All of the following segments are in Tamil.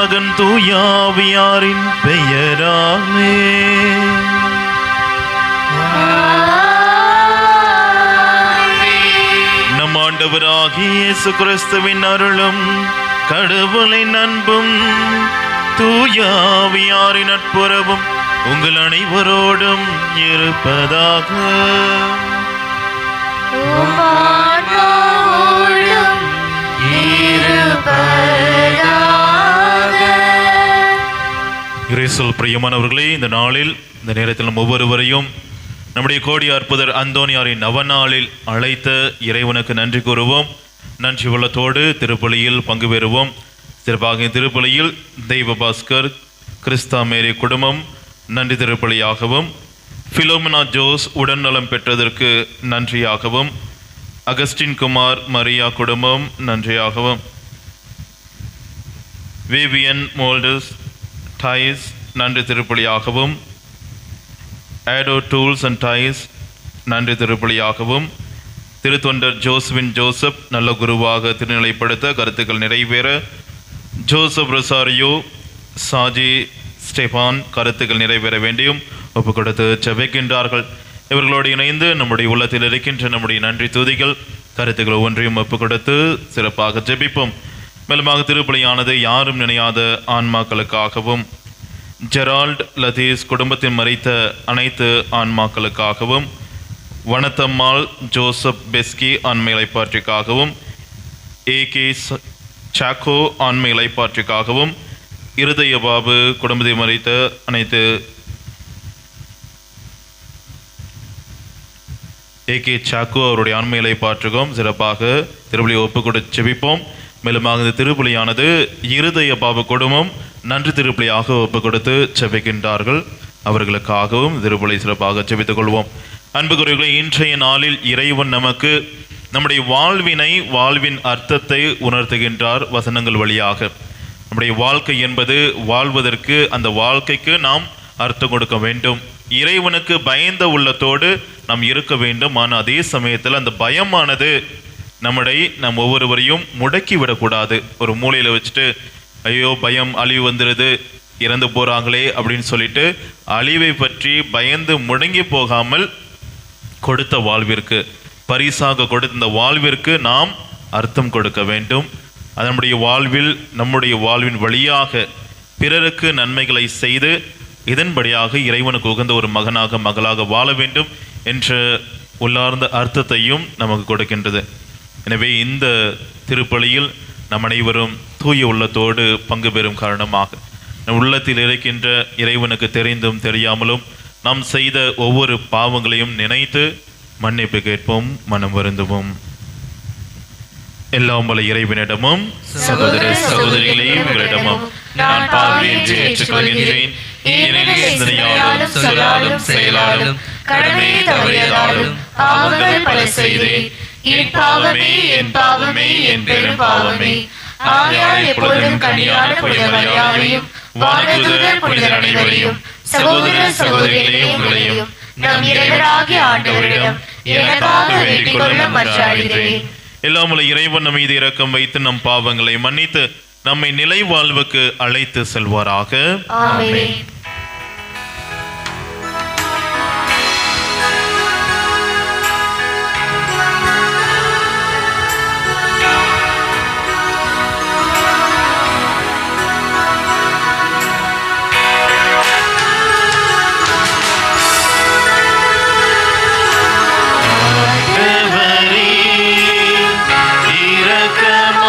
மகன் தூயாவியாரின் பெயராலே. நம் ஆண்டவராகிய இயேசு கிறிஸ்துவின் அருளும் கடவுளின் அன்பும் தூயாவியாரின் நட்புறவும் உங்கள் அனைவரோடும் இருப்பதாக. கிறிஸ்துவில் பிரியமானவர்களே, இந்த நாளில் இந்த நேரத்தில் நம் ஒவ்வொருவரையும் நம்முடைய கோடி அற்புதர் அந்தோனியாரின் நவநாளில் அழைத்த இறைவனுக்கு நன்றி கூறுவோம். நன்றி உள்ளத்தோடு திருப்பலியில் பங்கு பெறுவோம். சிறப்பாக திருப்பலியில் தெய்வ பாஸ்கர் கிறிஸ்தா மேரி குடும்பம் நன்றி திருப்பலியாகவும், பிலோமினா ஜோஸ் உடல்நலம் பெற்றதற்கு நன்றியாகவும், அகஸ்டின் குமார் மரியா குடும்பம் நன்றியாகவும், விவியன் மோல்டஸ் டைஸ் நன்றி திருப்பலியாகவும், ஆடோ டூல்ஸ் அண்ட் டைஸ் நன்றி திருப்பலியாகவும், திருத்தொண்டர் ஜோஸ்வின் ஜோசப் நல்ல குருவாக திருநிலைப்படுத்த கருத்துக்கள் நிறைவேற, ஜோசப் ரொசாரியோ சாஜி ஸ்டெபான் கருத்துக்கள் நிறைவேற வேண்டியும் ஒப்பு கொடுத்து ஜெபிக்கின்றார்கள். இவர்களோடு இணைந்து நம்முடைய உள்ளத்தில் இருக்கின்ற நம்முடைய நன்றி துதிகள் கருத்துக்கள் ஒவ்வொன்றையும் ஒப்பு கொடுத்து சிறப்பாக ஜெபிப்போம். மேலுமாக திருப்பலியானது யாரும் நினையாத ஆன்மாக்களுக்காகவும், ஜெரால்ட் லதீஸ் குடும்பத்தில் மறித்த அனைத்து ஆன்மாக்களுக்காகவும், வனத்தம்மாள் ஜோசப் பெஸ்கி ஆன்மை இளைப்பாற்றிக்காகவும், ஏகே சாக்கோ ஆன்மை இளைப்பாற்றிக்காகவும், இருதய பாபு குடும்பத்தை மறித்த அனைத்து ஏகே சாக்கோ அவருடைய ஆன்மை இளைப்பாற்றுவோம். சிறப்பாக திருப்பலி ஒப்பு கொடுத்து செபிப்போம். மேலுமாக இந்த திருப்பலியானது இருதய பாபு குடும்பம் நன்றி திருப்பலியாக ஒப்பு கொடுத்து செபிக்கின்றார்கள். அவர்களுக்காகவும் திருப்பலி சிறப்பாக செபித்துக் கொள்வோம். அன்புக்குரியவர்களே, இன்றைய நாளில் இறைவன் நமக்கு நம்முடைய வாழ்வின் அர்த்தத்தை உணர்த்துகின்றார் வசனங்கள் வழியாக. நம்முடைய வாழ்க்கை என்பது வாழ்வதற்கு, அந்த வாழ்க்கைக்கு நாம் அர்த்தம் கொடுக்க வேண்டும். இறைவனுக்கு பயந்த உள்ளத்தோடு நாம் இருக்க வேண்டும். ஆனால் அதே சமயத்தில் அந்த பயமானது நம் ஒவ்வொருவரையும் முடக்கி விடக்கூடாது. ஒரு மூலையில் வச்சுட்டு ஐயோ பயம், அழிவு வந்துடுது, இறந்து போகிறாங்களே அப்படின்னு சொல்லிட்டு அழிவை பற்றி பயந்து முடங்கி போகாமல், கொடுத்த வாழ்விற்கு, பரிசாக கொடுத்த இந்த வாழ்விற்கு நாம் அர்த்தம் கொடுக்க வேண்டும். நம்முடைய வாழ்வின் வழியாக பிறருக்கு நன்மைகளை செய்து இதன்படியாக இறைவனுக்கு உகந்த ஒரு மகனாக மகளாக வாழ வேண்டும் என்ற உள்ளார்ந்த அர்த்தத்தையும் நமக்கு கொடுக்கின்றது. எனவே இந்த திருப்பலியில் நம் அனைவரும் தூய உள்ளத்தோடு பங்கு பெறும் காரணமாக நம் உள்ளத்தில் இருக்கின்ற இறைவனுக்கு தெரிந்தும் தெரியாமலும் நாம் செய்த ஒவ்வொரு பாவங்களையும் நினைத்து மன்னிப்பு கேட்போம், மனம் வருந்துவோம். எல்லாம் வல்ல இறைவனிடமும் சகோதர சகோதரிகளையும் உங்களிடமும் நான் பாவி என்று ஏற்றுக்கொள்கின்றேன். சிந்தனையாலும் சொல்லாலும் செயலாலும் கடமையை தவறியதாலும் பாவங்கள் பல செய்தேன். என் பாவமே என் பெரும் பாவமே. ஆகையால் எப்பொழுதும் கனியான புனித மரியாதையும் வானதூதர் புனிதர் அனைவரையும் சகோதர சகோதரிகளையும் உங்களையும் நம் இறைவனாகிய ஆண்டவரிடம் எனக்காக வேண்டிக் கொள்ள மன்றாடுகிறேன். எல்லாம் உள்ள இறைவன் நம் மீது இரக்கம் வைத்து நம் பாவங்களை மன்னித்து நம்மை நிலை வாழ்வுக்கு அழைத்து செல்வாராக. ஆமென்.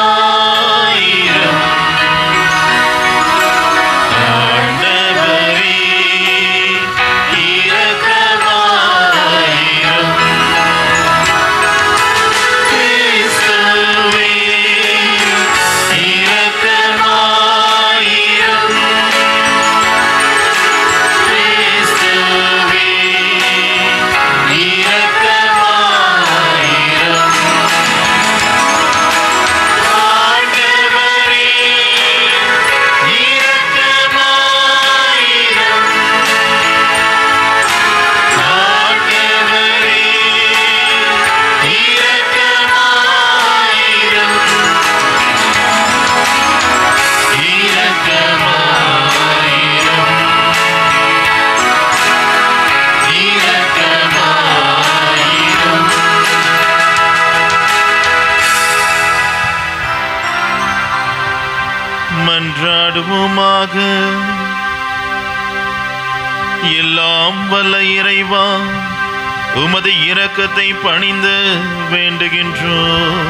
இரக்கமாயிரும் ஆண்டவர் மன்றாடுவோமாக. எல்லாம் வல்ல இறைவா, உமது இரக்கத்தை பணிந்து வேண்டுகின்றோம்.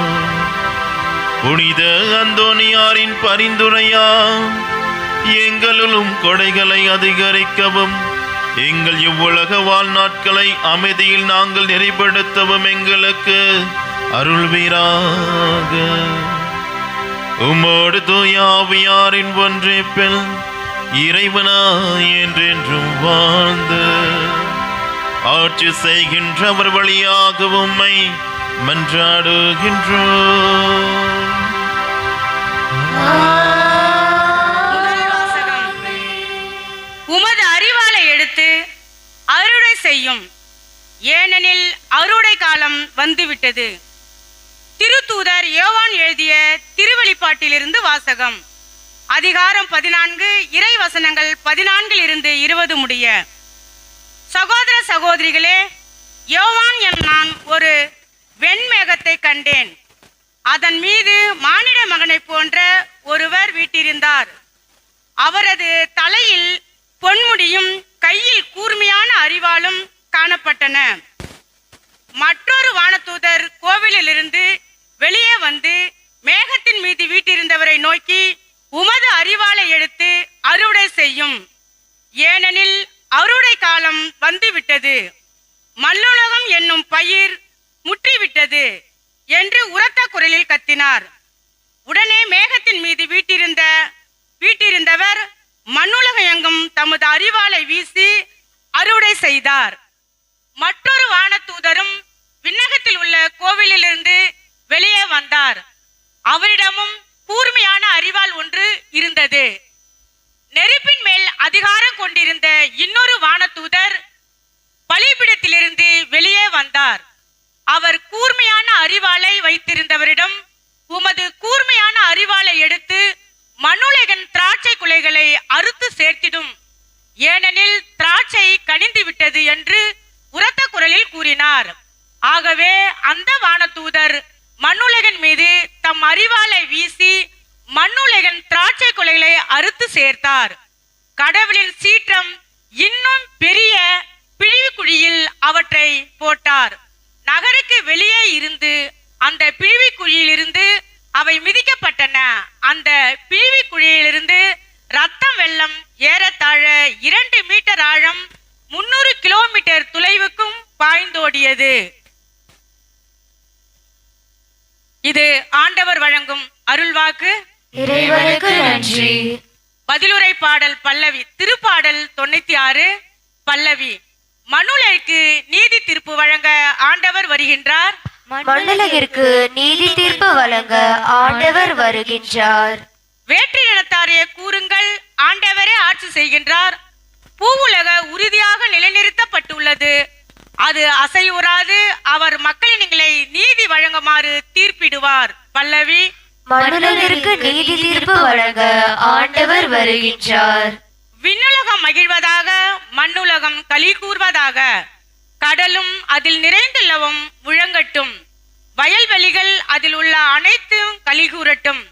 புனித அந்தோனியாரின் பரிந்துரையா எங்களும் கொடைகளை அதிகரிக்கவும், எங்கள் இவ்வுலக வாழ்நாட்களை அமைதியில் நாங்கள் நெறிப்படுத்தவும் எங்களுக்கு அருள்வீராக. உம்மோடு தூய ஆவியாரின் ஒன்றிப்பில் இறைவனாய் என்றென்றும் வாழ்ந்து ஆட்சி செய்கின்றவர் வழியாக உம்மை மன்றாடுகின்றோம். உமது அறிவாலை எடுத்து அறுவடை செய்யும், ஏனெனில் அறுவடை காலம் வந்துவிட்டது. திருத்தூதர் யோவான் எழுதிய திருவெளிப்பாட்டிலிருந்து வாசகம். அதிகாரம் 14, இறை வசனங்கள் 14 20 முடிய. சகோதர சகோதரிகளே, யோவான் நான் ஒரு வெண்மேகத்தை கண்டேன். அதன் மீது மானிட மகனை போன்ற ஒருவர் வீற்றிருந்தார். அவரது தலையில் பொன்முடியும் கையில் கூர்மையான அரிவாளும் காணப்பட்டன. மற்றொரு வானதூதர் கோவிலிலிருந்து வெளியே வந்து மேகத்தின் மீது வீற்றிருந்தவரை நோக்கி, உமது அரிவாளை எடுத்து அறுவடை செய்யும், ஏனெனில் அறுவடை காலம் வந்துவிட்டது. மண்ணுலகம் என்னும் பயிர் முற்றிவிட்டது என்று உரத்த குரலில் கத்தினார். உடனே மேகத்தின் மீது வீட்டிருந்தவர் மண்ணுலகம் எங்கும் தமது அரிவாளை வீசி அறுவடை செய்தார். மற்றொரு வானதூதரும் விண்ணகத்தில் உள்ள கோவிலிலிருந்து வெளியே வந்தார். அவரிடமும் கூர்மையான அரிவாள் ஒன்று இருந்தது. நெருப்பின் மேல் அதிகாரம் கொண்டிருந்த இன்னொரு வானதூதர் பலிபீடத்திலிருந்து வெளியே வந்தார். அவர் கூர்மையான அரிவாளை வைத்திருந்தவரிடம், உமது கூர்மையான அரிவாளை எடுத்து மண்ணுலகின் திராட்சை குலைகளை அறுத்து சேர்த்திடும், ஏனெனில் திராட்சை கனிந்து விட்டது என்று உரத்த குரலில் கூறினார். ஆகவே அந்த வானதூதர் மண்ணுலகின் மீது தம் அரிவாளை வீசி மண்ணுலகின் திராட்சை குலைகளை அறுத்து சேர்த்தார். கடவுளின் சீற்றம் இன்னும் பெரிய பிழிவுக்குழியில் அவற்றை போட்டார். நகருக்கு வெளியே இருந்து அந்த பிழிவுக்குழியிலிருந்து அவை மிதிக்கப்பட்டன. அந்த பிழிவுக்குழியிலிருந்து ரத்தம் வெள்ளம் ஏறத்தாழ 2 மீட்டர் ஆழம் 300 கிலோமீட்டர் தொலைவுக்கும் பாய்ந்தோடியது. இது ஆண்டவர் வழங்கும் அருள்வாக்கு. இறைவனுக்கு நன்றி. பதிலுரை பாடல் பல்லவி. திருப்பாடல் 96 பல்லவி. மண்ணுலகிற்கு நீதி தீர்ப்பு வழங்க ஆண்டவர் வருகின்றார். மண்ணுலகிற்கு நீதி தீர்ப்பு வழங்க ஆண்டவர் வருகின்றார். வேற்று இனத்தாரைய கூறுங்கள், ஆண்டவரே ஆட்சி செய்கின்றார். பூவுலக உறுதியாக நிலைநிறுத்தப்பட்டுள்ளது, அது அசைவுறாது. அவர் மக்களினங்களை நீதி வழங்குமாறு தீர்ப்பிடுவார். பல்லவி. மண்ணுலகிற்கு நீதி தீர்ப்பு வழங்க ஆண்டவர் வருகின்றார். விண்ணுலகம் மகிழ்வதாக, மண்ணுலகம் களி கூர்வதாக. கடலும் அதில் நிறைந்துள்ளவும் முழங்கட்டும், வயல்வெளிகள் அதில் உள்ள அனைத்தும் களி கூறட்டும்.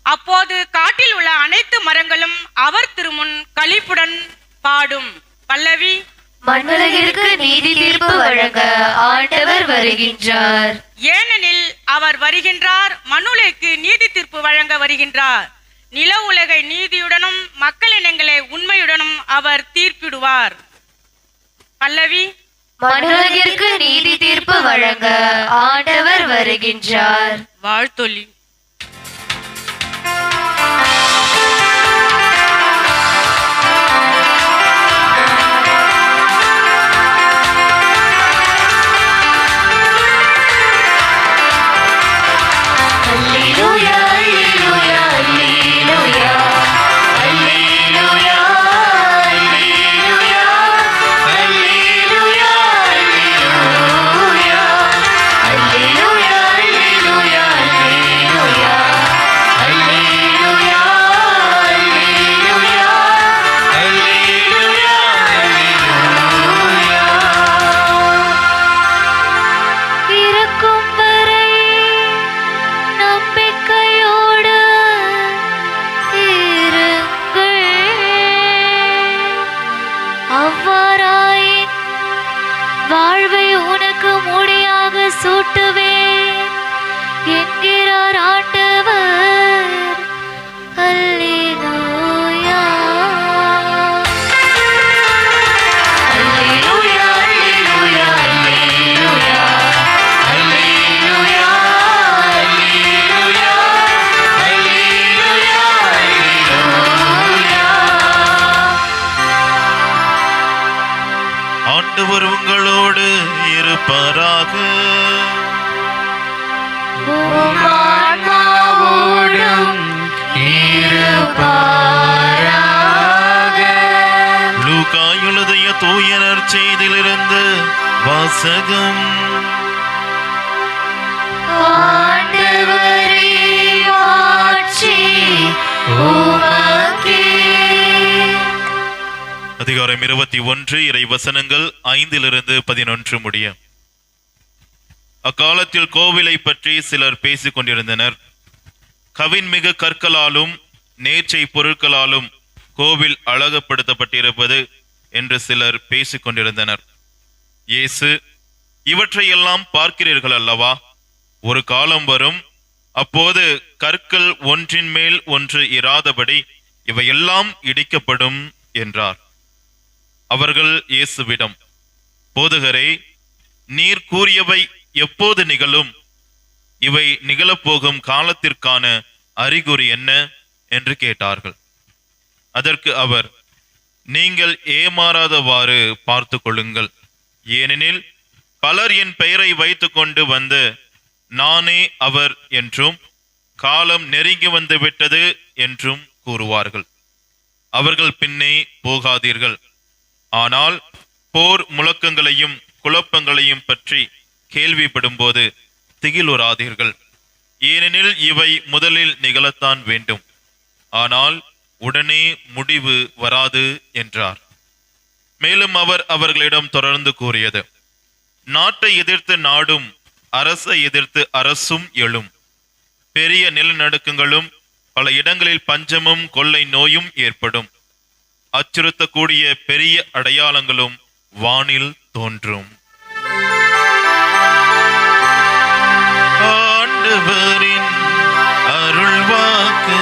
அப்போது காட்டில் உள்ள அனைத்து மரங்களும் அவர் திருமுன் களிப்புடன் பாடும். பல்லவி. மண்ணுலகிற்கு நீதி தீர்ப்பு வழங்க ஆண்டவர் வருகின்றார். ஏனெனில் அவர் வருகின்றார், மண்ணுலகிற்கு நீதி தீர்ப்பு வழங்க வருகின்றார். நில உலகை நீதியுடனும் மக்களினங்களை உண்மையுடனும் அவர் தீர்ப்பிடுவார். பல்லவி. மண்ணுலகிற்கு நீதி தீர்ப்பு வழங்க ஆண்டவர் வருகின்றார். வாழ்த்தொலி. Alleluia, alleluia, alleluia. சூட்டுவேன் என்கிறார் ஆண்டவர். அல்லேலூயா அல்லேலூயா அல்லேலூயா அல்லேலூயா அல்லேலூயா அல்லேலூயா அல்லேலூயா. ஆண்டவர் உங்களோடு இருப்பாராக. உம் ஆன்மாவோடும் இருப்பாராக. லூக்கா எழுதிய தூய நற்செய்தியிலிருந்து வாசகம். ஆண்டவரே மாட்சி உமக்கே. அதிகாரம் 21 இறை வசனங்கள் 5-11 முடிய. அக்காலத்தில் கோவிலை பற்றி சிலர் பேசிக் கொண்டிருந்தனர். கவின்மிகு கற்களாலும் நேர்ச்சை பொருட்களாலும் கோவில் அழகுபடுத்தப்பட்டிருப்பது என்று சிலர் பேசிக் கொண்டிருந்தனர். இயேசு, இவற்றையெல்லாம் பார்க்கிறீர்கள் அல்லவா? ஒரு காலம் வரும், அப்போது கற்கள் ஒன்றின் மேல் ஒன்று இராதபடி இவையெல்லாம் இடிக்கப்படும் என்றார். அவர்கள் இயேசுவிடம், போதகரே, நீர் கூறியவை எப்போது நிகழும்? இவை நிகழப்போகும் காலத்திற்கான அறிகுறி என்ன என்று கேட்டார்கள். அதற்கு அவர், நீங்கள் ஏமாறாதவாறு பார்த்து கொள்ளுங்கள். ஏனெனில் பலர் என் பெயரை வைத்துக் கொண்டு வந்து நானே அவர் என்றும் காலம் நெருங்கி வந்து விட்டது என்றும் கூறுவார்கள். அவர்கள் பின்னே போகாதீர்கள். ஆனால் போர் முழக்கங்களையும் குழப்பங்களையும் பற்றி கேள்விப்படும்போது திகிலுறாதீர்கள். ஏனெனில் இவை முதலில் நிகழத்தான் வேண்டும், ஆனால் உடனே முடிவு வராது என்றார். மேலும் அவர் அவர்களிடம் தொடர்ந்து கூறியது, நாட்டை எதிர்த்து நாடும், அரசை எதிர்த்து அரசும் எழும். பெரிய நிலநடுக்கங்களும் பல இடங்களில் பஞ்சமும் கொள்ளை நோயும் ஏற்படும். அச்சுறுத்தக்கூடிய பெரிய அடையாளங்களும் வானில் தோன்றும். ஆண்டவரின் அருள்வாக்கு.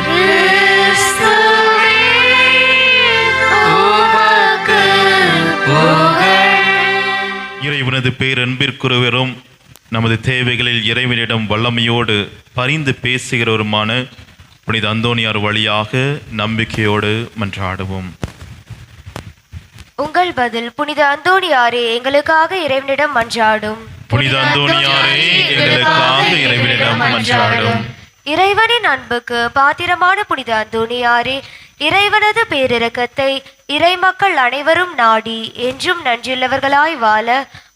கிறிஸ்துவே உமக்கு புகழ். இறைவனது பேரன்பிற்குரியவரும் நமது தேவைகளில் இறைவனிடம் வல்லமையோடு பரிந்து பேசுகிறவருமான புனித அந்தோணியார் வழியாக நம்பிக்கையோடு மன்றாடுவோம். உங்கள் பதில் புனித அந்தோணியாரே எங்களுக்காக இறைவனிடம் மன்றாடும். புனித அந்தோணியாரே எங்களுக்காக இறைவனிடம் மன்றாடும். இறைவனின் அன்புக்கு பாத்திரமான புனித அந்தோணியாரே, இறைவனது பேரிரக்கத்தை இறைமக்கள் அனைவரும் நாடி என்றும் நன்றியுள்ளவர்களாய் வாழ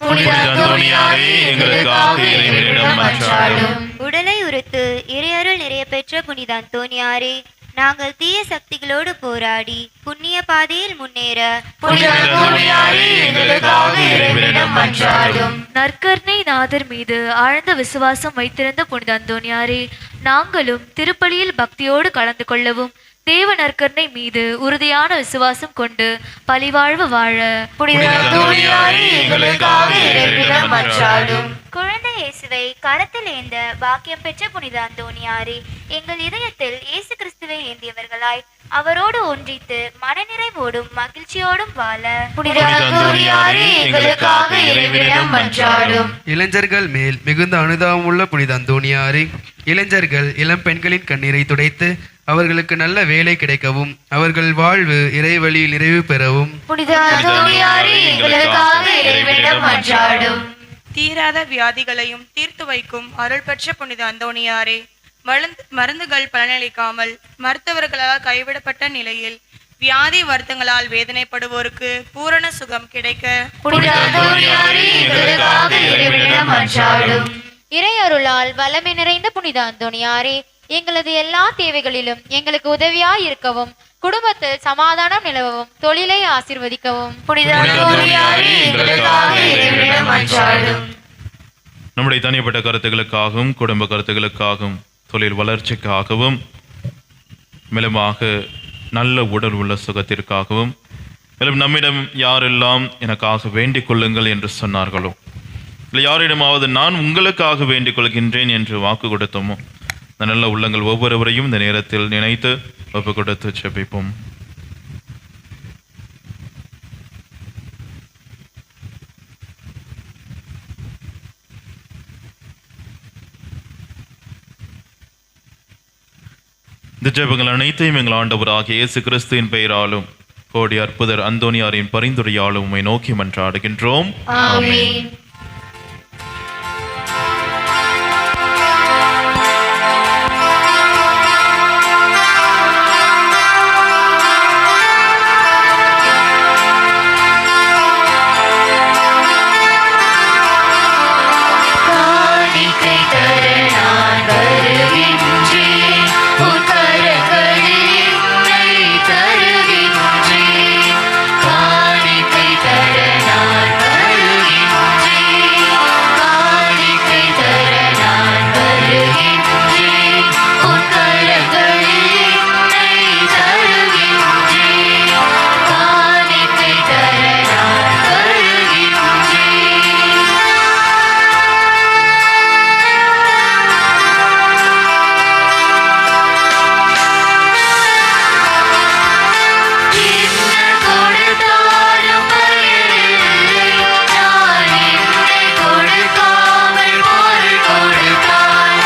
புனித அந்தோணியாரே எங்களுக்காக இறைவனிடம் மன்றாடும். உடலை உறுத்து இறையருள் நிறைய பெற்ற புனித அந்தோணியாரே, நாங்கள் தீய சக்திகளோடு போராடி புண்ணிய பாதையில் முன்னேற புனித அந்தோணியாரே எங்களுக்காக இறைவனிடம் மன்றாடும். நற்கருணை நாதர் மீது ஆழ்ந்த விசுவாசம் வைத்திருந்த புனித அந்தோணியாரே, நாங்களும் திருப்பலியில் பக்தியோடு கலந்து கொள்ளவும் தேவ நற்கருணை மீது உறுதியான விசுவாசம் கொண்டு பழிவாழ்வு வாழ புனித அந்தோணியாரே எங்களுக்காக இறைவனிடம் மன்றாடும். குழந்தை இயேசுவை கரத்தில் ஏந்த பாக்கியம் பெற்ற புனித அந்தோணியாரே, எங்கள் இதயத்தில் இயேசு கிறிஸ்துவை ஏந்தியவர்களாய் அவரோடு ஒன்றித்து மனநிறைவோடும் மகிழ்ச்சியோடும் வாழ புனித அந்தோணியாரே எங்களுக்காக இறைவனிடம் மன்றாடும். இளைஞர்கள் மேல் மிகுந்த அனுதாபம் உள்ள புனித அந்தோணியாரே, இளைஞர்கள் இளம் பெண்களின் கண்ணீரை துடைத்து அவர்களுக்கு நல்ல வேலை கிடைக்கவும் அவர்கள் வாழ்வு இறைவழியில் நிறைவு பெறவும் புனித அந்தோணியாரே எங்களுக்காக இறைவனிடம் மன்றாடும். தீராத வியாதிகளையும் தீர்த்து வைக்கும் அருள் பெற்ற புனித அந்தோணியாரே, மருந்துகள் பலனளிக்காமல் மருத்துவர்களால் கைவிடப்பட்ட நிலையில் வியாதி வருத்தங்களால் வேதனைப்படுவோருக்கு பூரண சுகம் கிடைக்க புனித அந்தோணியாரே எங்களுக்காக இறைவனிடம் மன்றாடும். இறையருளால் வல்லமை நிறைந்த புனித அந்தோணியாரே, எங்களது எல்லா தேவைகளிலும் எங்களுக்கு உதவியாய் இருக்கவும் குடும்பத்தில் சமாதானம் நிலவவும் தொழிலை ஆசீர்வதிக்கவும் புனித அந்தோணியாரே எங்களுக்காக இறைவனிடம் மன்றாடும். நம்முடைய தனிப்பட்ட கருத்துக்களுக்காகவும் குடும்ப கருத்துக்களுக்காகவும் தொழில் வளர்ச்சிக்காகவும் மேலுமாக நல்ல உடல் உள்ள சுகத்திற்காகவும் மேலும் நம்மிடம் யாரெல்லாம் எனக்காக வேண்டிக் கொள்ளுங்கள் என்று சொன்னார்களோ, இல்லை யாரிடமாவது நான் உங்களுக்காக வேண்டிக் கொள்கின்றேன் என்று வாக்கு கொடுத்தோமோ, இந்த நல்ல உள்ளங்கள் ஒவ்வொருவரையும் இந்த நேரத்தில் நினைத்து ஒப்பு கொடுத்து ஜெபிப்போம். இந்த ஜெபங்கள் அனைத்தையும் எங்கள் ஆண்டவராகிய இயேசு கிறிஸ்துவின் பெயராலும் கோடி அற்புதர் அந்தோனியாரின் பரிந்துரையாலும் உம்மை நோக்கி மன்றாடுகின்றோம். ஆமென். காணிக்கை தர நான் வருகின்றேன், உன் கரங்களில் என்னை தருகின்றேன். காணிக்கை தர நான் வருகின்றேன், காணிக்கை தர நான் வருகின்றேன், உன் கரங்களில் என்னை தருகின்றேன். காணிக்கை தர நான் வருகின்றேன். என்ன கொடுத்தாலும் பயனில்லை, நான் என்னை கொடுக்காமல் பொருள் கொடுத்தால்.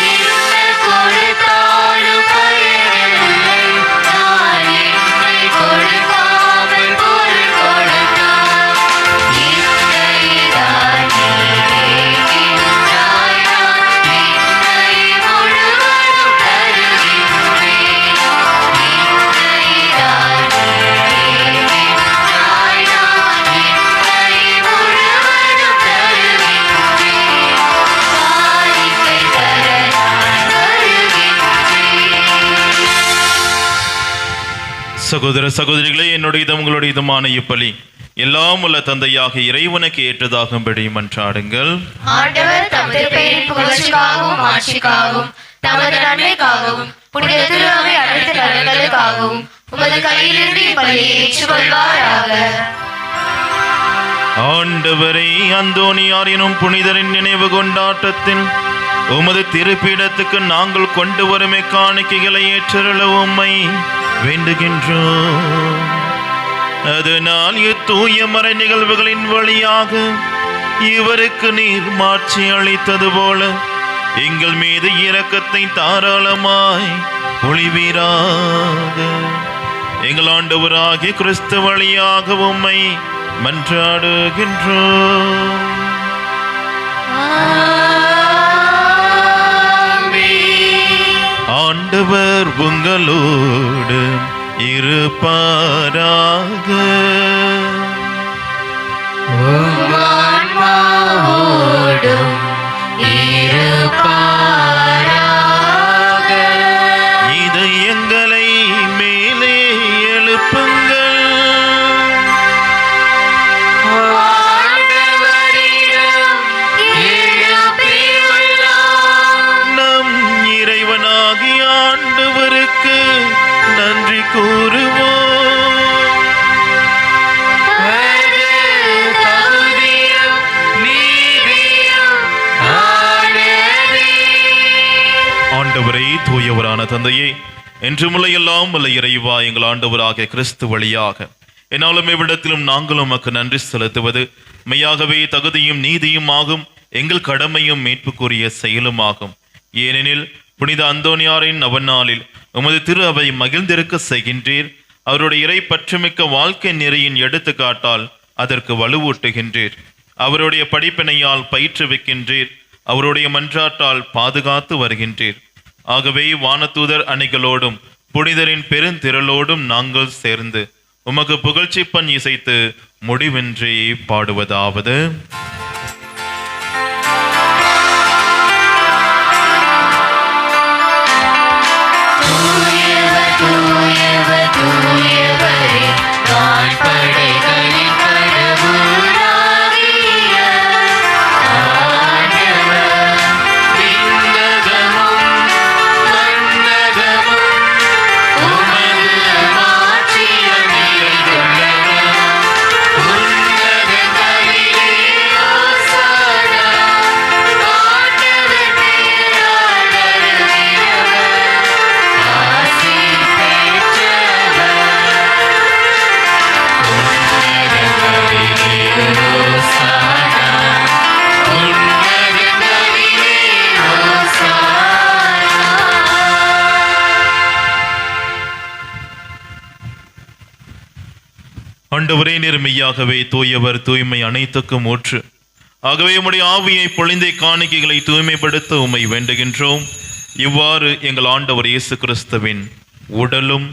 என்ன கொடுத்தாலும் பயனில்லை, நான் என்னை கொடுக்காமல் பொருள் கொடுத்தால். என்னைதான் நீ கேட்கின்றாய், நான் என்னை முழுவதும் தருகின்றேன். என்னைதான் நீ கேட்கின்றாய், நான் என்னை முழுவதும் தருகின்றேன். காணிக்கை தர நான் வருகின்றேன். சகோதர சகோதரிகளே, என்னுடையதும் உங்களுடையதுமான இப்பலி எல்லாம் உள்ள தந்தையாக இறைவனுக்கு ஏற்றதாகும்படி மன்றாடுங்கள். ஆண்டவர் தமது பெயரின் புகழ்ச்சிக்காகவும் ஆட்சிக்காகவும் தமது நன்மைக்காகவும் புனித திருவை அனைத்து நலன்களுக்காகவும் உமது கையிலிருந்து இப்பலியை ஏற்றுக்கொள்வாராக. ஆண்டவரே, அந்தோனியார் எனும் புனிதரின் நினைவு கொண்டாட்டத்தில் உமது திருப்பீடத்துக்கு நாங்கள் கொண்டு வரும் காணிக்கைகளை ஏற்றருள உம்மை வேண்டுகின்றோம். அதனால் இத்தூய மறை நிகழ்வுகளின் வழியாக இவருக்கு நீர் மாட்சி அளித்தது போல எங்கள் மீது இரக்கத்தை தாராளமாய் பொழிவீராக. எங்கள் ஆண்டவராகிய கிறிஸ்து வழியாக உம்மை மன்றாடுகின்றோம். ஆண்டவர் உங்களோடு இருப்பாராக. ஆன்மாவோடும் இருப்பாராக. இதயங்களை மேலே எழுப்புங்கள். ஆண்டவரிடம் எழுப்பியுள்ளோம். நம் இறைவனாகிய ஆண்டவருக்கு நன்றி கூறுவோம். அது தகுதியும் நீதியும் ஆனதே. ஆண்டவரே, தூயவரான தந்தையே, என்றுமுள்ள எல்லாம் உள்ள இறைவா, எங்கள் ஆண்டவராகிய கிறிஸ்து வழியாக என்னாலும் எவ்விடத்திலும் நாங்களும் உமக்கு நன்றி செலுத்துவது மெய்யாகவே தகுதியும் நீதியும் ஆகும், எங்கள் கடமையும் மீட்புக்குரிய செயலும் ஆகும். ஏனெனில் புனித அந்தோனியாரின் நவநாளில் உமது திரு அவை மகிழ்ந்திருக்க செய்கின்றீர். அவருடைய இறை பற்றுமிக்க வாழ்க்கை நெறியின் எடுத்துக்காட்டால் அதற்கு வலுவூட்டுகின்றீர். அவருடைய படிப்பினையால் பயிற்றுவிக்கின்றீர். அவருடைய மன்றாட்டால் பாதுகாத்து வருகின்றீர். ஆகவே வானதூதர் அணிகளோடும் புனிதரின் பெருந்திரளோடும் நாங்கள் சேர்ந்து உமக்கு புகழ்ச்சி பண் இசைத்து முடிவின்றி பாடுவதாவது: தூயவர் தூயவர் தூயவரே, வான்படைகளின் கடவுளாகிய ஆண்டவர், விண்ணகமும் மண்ணகமும் உமது மாட்சியால் நிறைந்துள்ளன. ஆண்டவரே, நீர் மெய்யாகவே தூயவர், தூய்மை அனைத்துக்கும் ஊற்று. ஆகவே உம்முடைய ஆவியை பொழிந்தை காணிக்கைகளை தூய்மைப்படுத்த உம்மை வேண்டுகின்றோம். இவ்வாறு எங்கள் ஆண்டவர் இயேசு கிறிஸ்துவின் உடலும்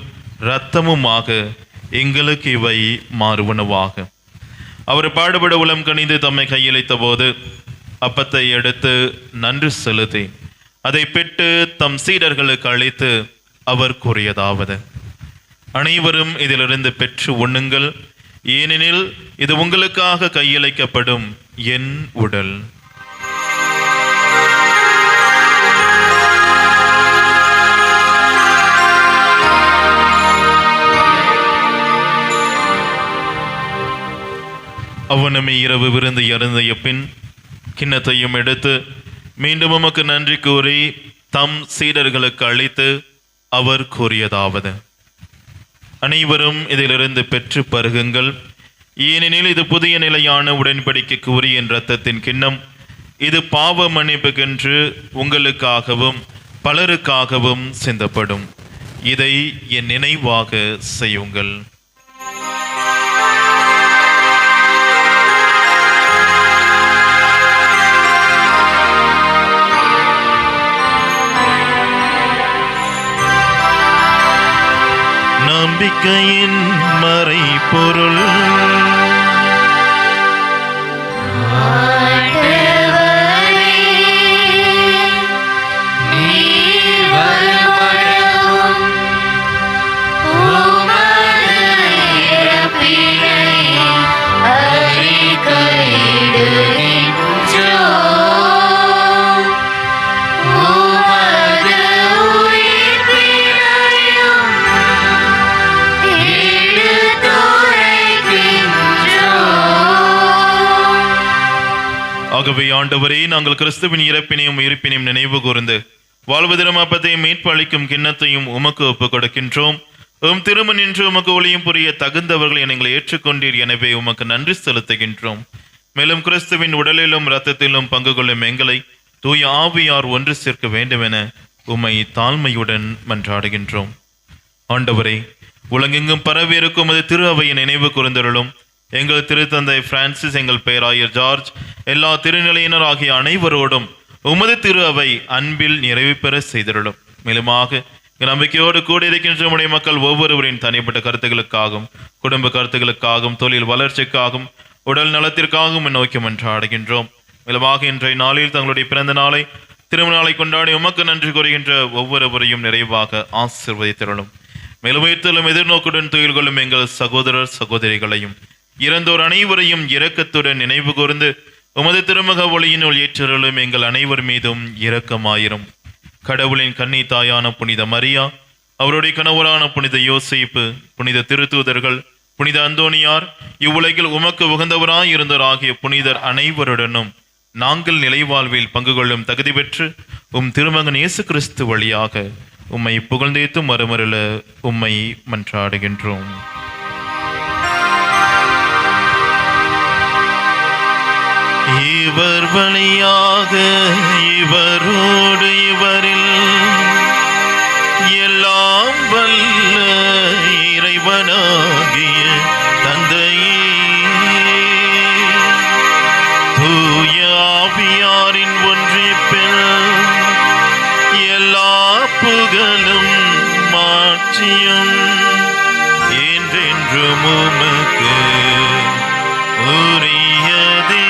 இரத்தமுமாக எங்களுக்கு இவை மாறுவனவாக. அவர் பாடுபட உளம் கனிந்து தம்மை கையளித்த போது அப்பத்தை எடுத்து நன்றி செலுத்தி அதை பெற்று தம் சீடர்களுக்கு அளித்து அவர் கூறியதாவது: அனைவரும் இதிலிருந்து பெற்று உண்ணுங்கள், ஏனெனில் இது உங்களுக்காக கையளிக்கப்படும் என் உடல். அவ்வனமே இரவு விருந்து அருந்திய பின் கிண்ணத்தையும் எடுத்து மீண்டும் உமக்கு நன்றி கூறி தம் சீடர்களுக்கு அளித்து அவர் கூறியதாவது: அனைவரும் இதிலிருந்து பெற்று பருகுங்கள், ஏனெனில் இது புதிய நிலையான உடன்படிக்கைக்கு உரிய என் இரத்தத்தின் கிண்ணம். இது பாவ மன்னிப்புக்கென்று உங்களுக்காகவும் பலருக்காகவும் சிந்தப்படும். இதை என் நினைவாக செய்யுங்கள். நம்பிக்கையின் மறைபொருள். ஆகவே ஆண்டவரே, நாங்கள் கிறிஸ்துவின் இறப்பினையும் உயிர்ப்பினையும் நினைவு கூர்ந்து வாழ்வதிலும் அப்பத்தையும் மீட்பு அளிக்கும் கிண்ணத்தையும் உமக்கு ஒப்புக் கொடுக்கின்றோம். திருமண் நின்று உமக்கு ஒளியும் புரிய தகுந்தவர்களை எங்களை ஏற்றுக்கொண்டீர். எனவே உமக்கு நன்றி செலுத்துகின்றோம். மேலும் கிறிஸ்துவின் உடலிலும் இரத்தத்திலும் பங்கு கொள்ளும் எங்களை தூய ஆவியார் ஒன்று சேர்க்க வேண்டும் என உம்மை தாழ்மையுடன் மன்றாடுகின்றோம். ஆண்டவரே, உலகெங்கும் பரவியிருக்கும் அது திரு அவையின் நினைவு கூர்ந்தருளும். எங்கள் திருத்தந்தை பிரான்சிஸ், எங்கள் பேராயர் ஜார்ஜ், எல்லா திருநிலையினர் ஆகிய அனைவரோடும் உமது திரு அவை அன்பில் நிறைவு பெற செய்திருளும். மேலுமாக நம்பிக்கையோடு கூட இருக்கின்ற நம்முடைய மக்கள் ஒவ்வொருவரின் தனிப்பட்ட கருத்துக்களுக்காகவும் குடும்ப கருத்துக்களுக்காகவும் தொழில் வளர்ச்சிக்காகவும் உடல் நலத்திற்காகவும் நோக்கி மன்றாடுகின்றோம். மேலுமாக இன்றைய நாளில் தங்களுடைய பிறந்த நாளை திருமண நாளை கொண்டாடி உமக்கு நன்றி கூறுகின்ற ஒவ்வொருவரையும் நிறைவாக ஆசீர்வதித்திருளும். மேலும் உயிர்த்தலும் எதிர்நோக்குடன் துயில் கொள்ளும் எங்கள் சகோதரர் சகோதரிகளையும் இறந்தோர் அனைவரையும் இரக்கத்துடன் நினைவு கூர்ந்து உமது திருமுக ஒளியினுள் ஏற்றருளும். எங்கள் அனைவர் மீதும் இரக்கமாயிரும். கடவுளின் கன்னி தாயான புனித மரியா, அவருடைய கணவரான புனித யோசேப்பு, புனித திருத்தூதர்கள், புனித அந்தோனியார், இவ்வுலகில் உமக்கு உகந்தவராய் இருந்தோர் ஆகிய புனிதர் அனைவருடனும் நாங்கள் நிலைவாழ்வில் பங்கு கொள்ளும் தகுதி பெற்று திருமகன் இயேசு கிறிஸ்து வழியாக உம்மை புகழ்ந்தேத்தும் மறுமருள உம்மை மன்றாடுகின்றோம். இவர் வழியாக இவரோடு இவரில் எல்லாம் வல்ல இறைவனாகிய தந்தையே, தூய ஆவியாரின் ஒன்றிப்பில் எல்லா புகழும் மாட்சியும் என்றென்றும் உமக்கு உரியதே.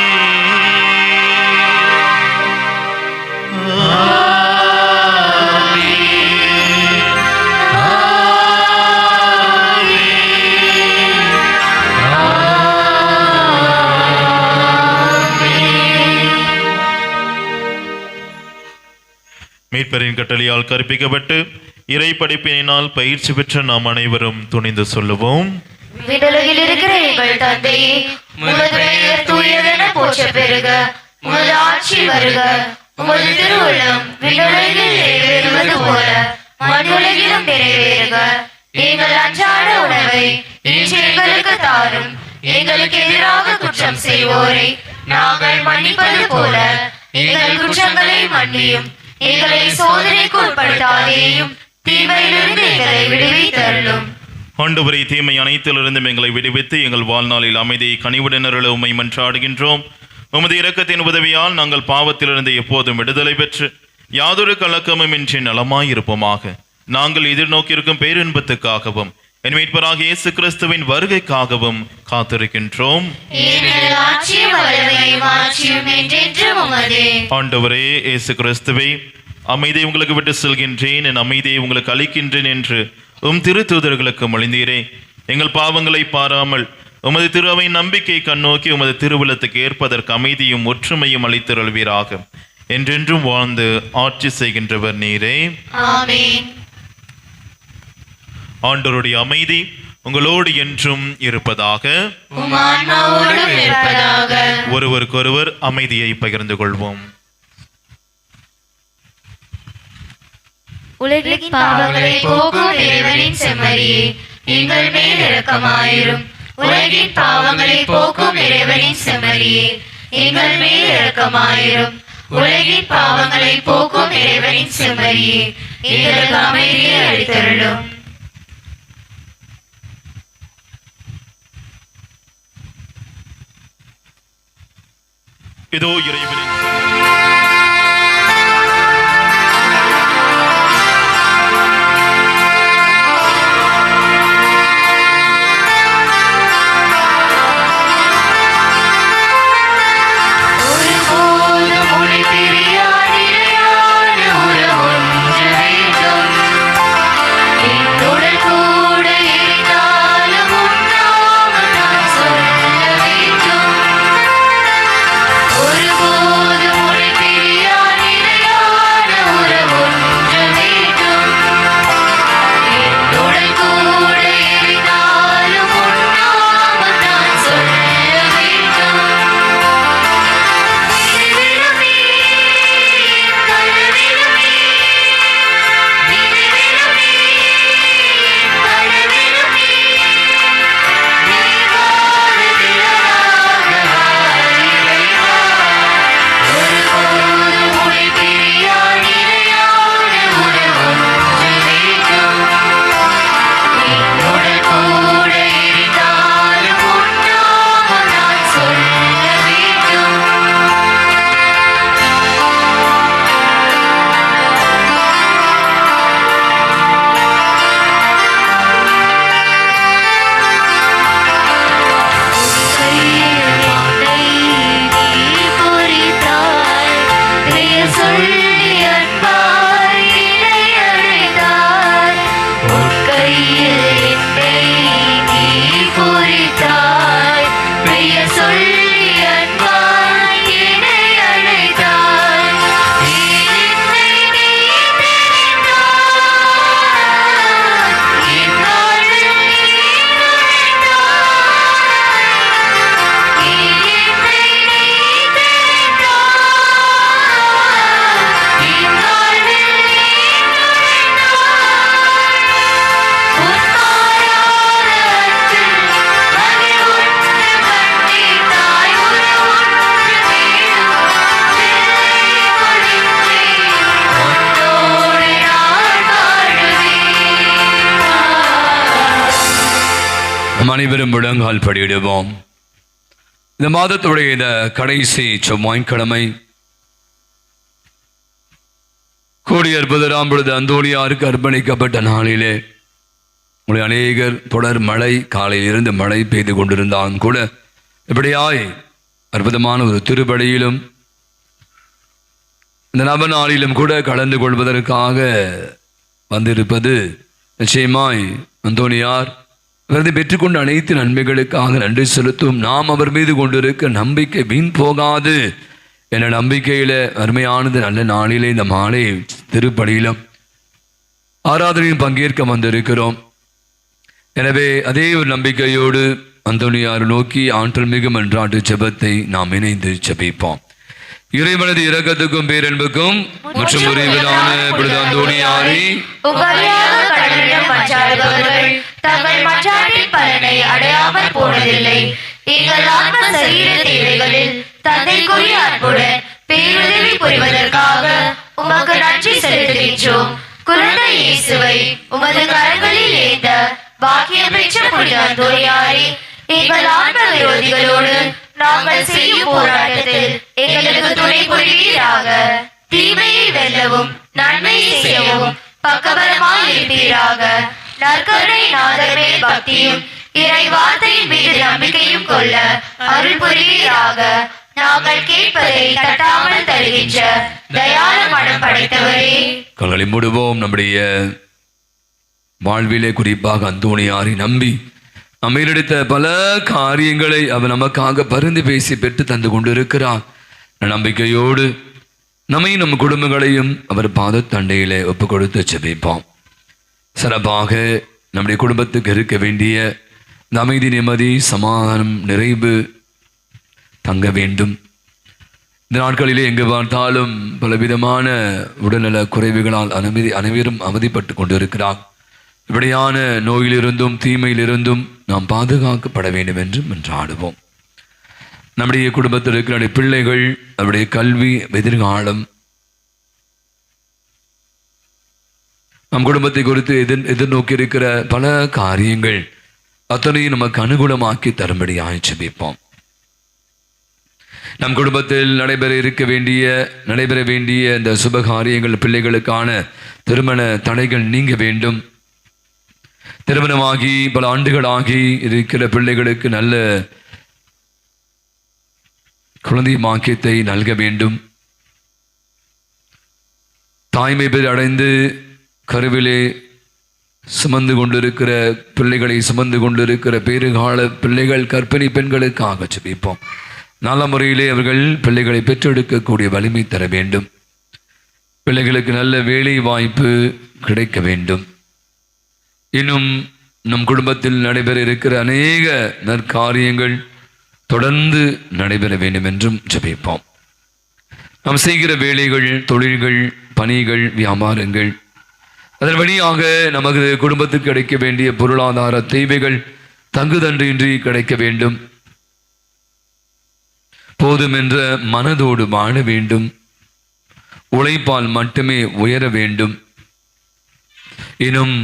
மீட்பரின் கட்டளையால் கற்பிக்கப்பட்டு இறை படிப்பினால் பயிற்சி பெற்ற நாம் அனைவரும் துணிந்து சொல்லுவோம்: விண்ணுலகில் இருக்கிற எங்கள் தந்தையே, உமது பெயர் தூயதென போற்ற பெறுக. உமது ஆட்சி வருக. உமது திருவுள்ளம் விண்ணுலகில் நிறைவேறுவது போல மண்ணுலகிலும் நிறைவேறுக. எங்கள் அன்றாட உணவை இன்று எங்களுக்கு தாரும். எங்களுக்கு எதிராக குற்றம் செய்வோரை நாங்கள் மன்னிப்பது போல எங்கள் குற்றங்களை மன்னியும். எங்களை சோதனைக்கு உட்படுத்தாதேயும், தீமையிலிருந்து எங்களை விடுவித்தருளும். ஆண்டவரே, தீமை அனைத்திலிருந்தும் எங்களை விடுவித்து எங்கள் வாழ்நாளில் அமைதியை கனிவுடனருள உம்மை மன்றாடுகின்றோம். உமது இரக்கத்தின் உதவியால் நாங்கள் பாவத்திலிருந்து எப்போதும் விடுதலை பெற்று யாதொரு கலக்கமுமின்றி நலமாயிருப்போமாக. நாங்கள் எதிர்நோக்கியிருக்கும் பேரின்பத்துக்காகவும் என் மீட்பராகிய இயேசு கிறிஸ்துவின் வருகைக்காகவும் காத்திருக்கின்றோம். ஆண்டவரே இயேசு கிறிஸ்துவே, அமைதியை உங்களுக்கு விட்டு செல்கின்றேன், என் அமைதியை உங்களுக்கு அளிக்கின்றேன் என்று திருத்தூதர்களுக்கு மொழிந்தீரே. எங்கள் பாவங்களை பாராமல் உமது திருவை நம்பிக்கை கண்ணோக்கி உமது திருவுலத்துக்கு ஏற்பதற்கு அமைதியும் ஒற்றுமையும் அளித்தருள்வீராக. என்றென்றும் வாழ்ந்து ஆட்சி செய்கின்றவர் நீரே. ஆமென். ஆண்டவருடைய அமைதி உங்களோடு என்றும் இருப்பதாக. ஒருவருக்கொருவர் அமைதியை பகிர்ந்து கொள்வோம். உலகின் பாவங்களை போக்கும் இறைவனின் செம்மறியே, எங்கள் மேல் இரக்கமாயிரும். உலகின் பாவங்களை போக்கும் இறைவனின் செம்மறியே, எங்கள் மேல் இரக்கமாயிரும். உலகின் பாவங்களை போக்கும் இறைவனின் செம்மறியே, எங்களுக்கு அமைதியை அளித்தருளும். இதோ இறைவனின் அனைவரும் முழங்கால் படியிடுவோம். இந்த மாதத்துடைய இந்த கடைசி செவ்வாய்க்கிழமை கோடி அற்புதராம் பொழுது அந்தோணியாருக்கு அர்ப்பணிக்கப்பட்ட நாளிலே உங்களை அநேகர் தொடர் மழை, காலையில் இருந்து மழை பெய்து கொண்டிருந்தாலும் கூட இப்படியாய் அற்புதமான ஒரு திருப்பலியிலும் இந்த நவ நாளிலும் கூட கலந்து கொள்வதற்காக வந்திருப்பது நிச்சயமாய் அந்தோணியார் அவரது பெற்றுக்கொண்ட அனைத்து நன்மைகளுக்காக நன்றி செலுத்தும். நாம் அவர் மீது கொண்டிருக்க நம்பிக்கை வீண் போகாது என்ற நம்பிக்கையில அருமையானது நல்ல நாளிலே இந்த மாலை திருப்பலியிலும் ஆராதனையும் பங்கேற்க வந்திருக்கிறோம். எனவே அதே ஒரு நம்பிக்கையோடு அந்தோணியார் நோக்கி ஆற்றல் மிகு மன்றாட்டு ஜெபத்தை நாம் இணைந்து ஜெபிப்போம். இறைவனது இரக்கத்துக்கும் பேரன்புக்கும் மற்றும் உரிமையான அந்தோணியாரை தங்கள் மன்றாட்டின் பலனை அடையாமல் போனதில்லை. எங்கள் ஆன்ம சரீர தேவைகளில் தந்தைக்குரிய அன்புடன் பேருதவி புரிவதற்காக உமக்கு நன்றி செலுத்துகின்றோம். குழந்தை இயேசுவை உமது கரங்களில் ஏந்த பாக்கியம் பெற்ற புனித அந்தோணியாரே, எங்கள் ஆன்ம விரோதிகளோடு நாங்கள் செய்யும் போராட்டத்தில் எங்களுக்கு துணை புரிவீராக. தீமையை வெல்லவும் நன்மையை செய்யவும் பக்கபலமாய் இருப்பீராக. நற்கருணை நாதர் மேல் பக்தியும் இறை வார்த்தையின் மீது நம்பிக்கையும் கொள்ள அருள் புரிவீராக. நாங்கள் கேட்பதை தட்டாமல் தருகின்ற தயால மனம் படைத்தவரே, கண்களை மூடுவோம். நம்முடைய வாழ்விலே குறிப்பாக அந்தோணியாரை நம்பி நம்மையிலெடுத்த பல காரியங்களை அவர் நமக்காக பரிந்து பேசி பெற்று தந்து கொண்டிருக்கிறார். நம்பிக்கையோடு நம்மையும் நம் குடும்பங்களையும் அவர் பாதத்தண்டையிலே ஒப்பு கொடுத்து ஜெபிப்போம். சிறப்பாக நம்முடைய குடும்பத்துக்கு இருக்க வேண்டிய இந்த அமைதி, நிம்மதி, சமாதானம், நிறைவு தங்க வேண்டும். இந்த நாட்களிலே எங்கு பார்த்தாலும் பலவிதமான உடல்நல குறைவுகளால் அனைவரும் அவதிப்பட்டு கொண்டிருக்கிறார். இப்படியான நோயிலிருந்தும் தீமையிலிருந்தும் நாம் பாதுகாக்கப்பட வேண்டும் என்று மன்றாடுவோம். நம்முடைய குடும்பத்தில் இருக்கிற பிள்ளைகள், அவருடைய கல்வி, எதிர்காலம், நம் குடும்பத்தை குறித்து எதிர்நோக்கி இருக்கிற பல காரியங்கள் அத்தனையும் நமக்கு அனுகூலமாக்கி தரும்படியாக ஜெபிப்போம். நம் குடும்பத்தில் நடைபெற வேண்டிய இந்த சுபகாரியங்கள், பிள்ளைகளுக்கான திருமண தடைகள் நீங்க வேண்டும். திருமணமாகி பல ஆண்டுகளாகி இருக்கிற பிள்ளைகளுக்கு நல்ல குழந்தை பாக்கியத்தை நல்க வேண்டும். தாய்மை பேர் அடைந்து கருவிலே சுமந்து கொண்டிருக்கிற பிள்ளைகளை சுமந்து கொண்டிருக்கிற பேறுகால பிள்ளைகள், கர்ப்பிணி பெண்களுக்காக ஜெபிப்போம். நல்ல முறையிலே அவர்கள் பிள்ளைகளை பெற்றெடுக்கக்கூடிய வலிமை தர வேண்டும். பிள்ளைகளுக்கு நல்ல வேலை வாய்ப்பு கிடைக்க வேண்டும். இன்னும் நம் குடும்பத்தில் நடைபெற இருக்கிற அநேக நற்காரியங்கள் தொடர்ந்து நடைபெற வேண்டும் என்றும் ஜெபிப்போம். நாம் செய்கிற வேலைகள், தொழில்கள், பணிகள், வியாபாரங்கள், அதன் வழியாக நமது குடும்பத்துக்கு கிடைக்க வேண்டிய பொருளாதார தேவைகள் தங்குதன்றின்றி கிடைக்க வேண்டும். போதும் என்ற மனதோடு வாழ வேண்டும். உழைப்பால் மட்டுமே உயர வேண்டும். இன்னும்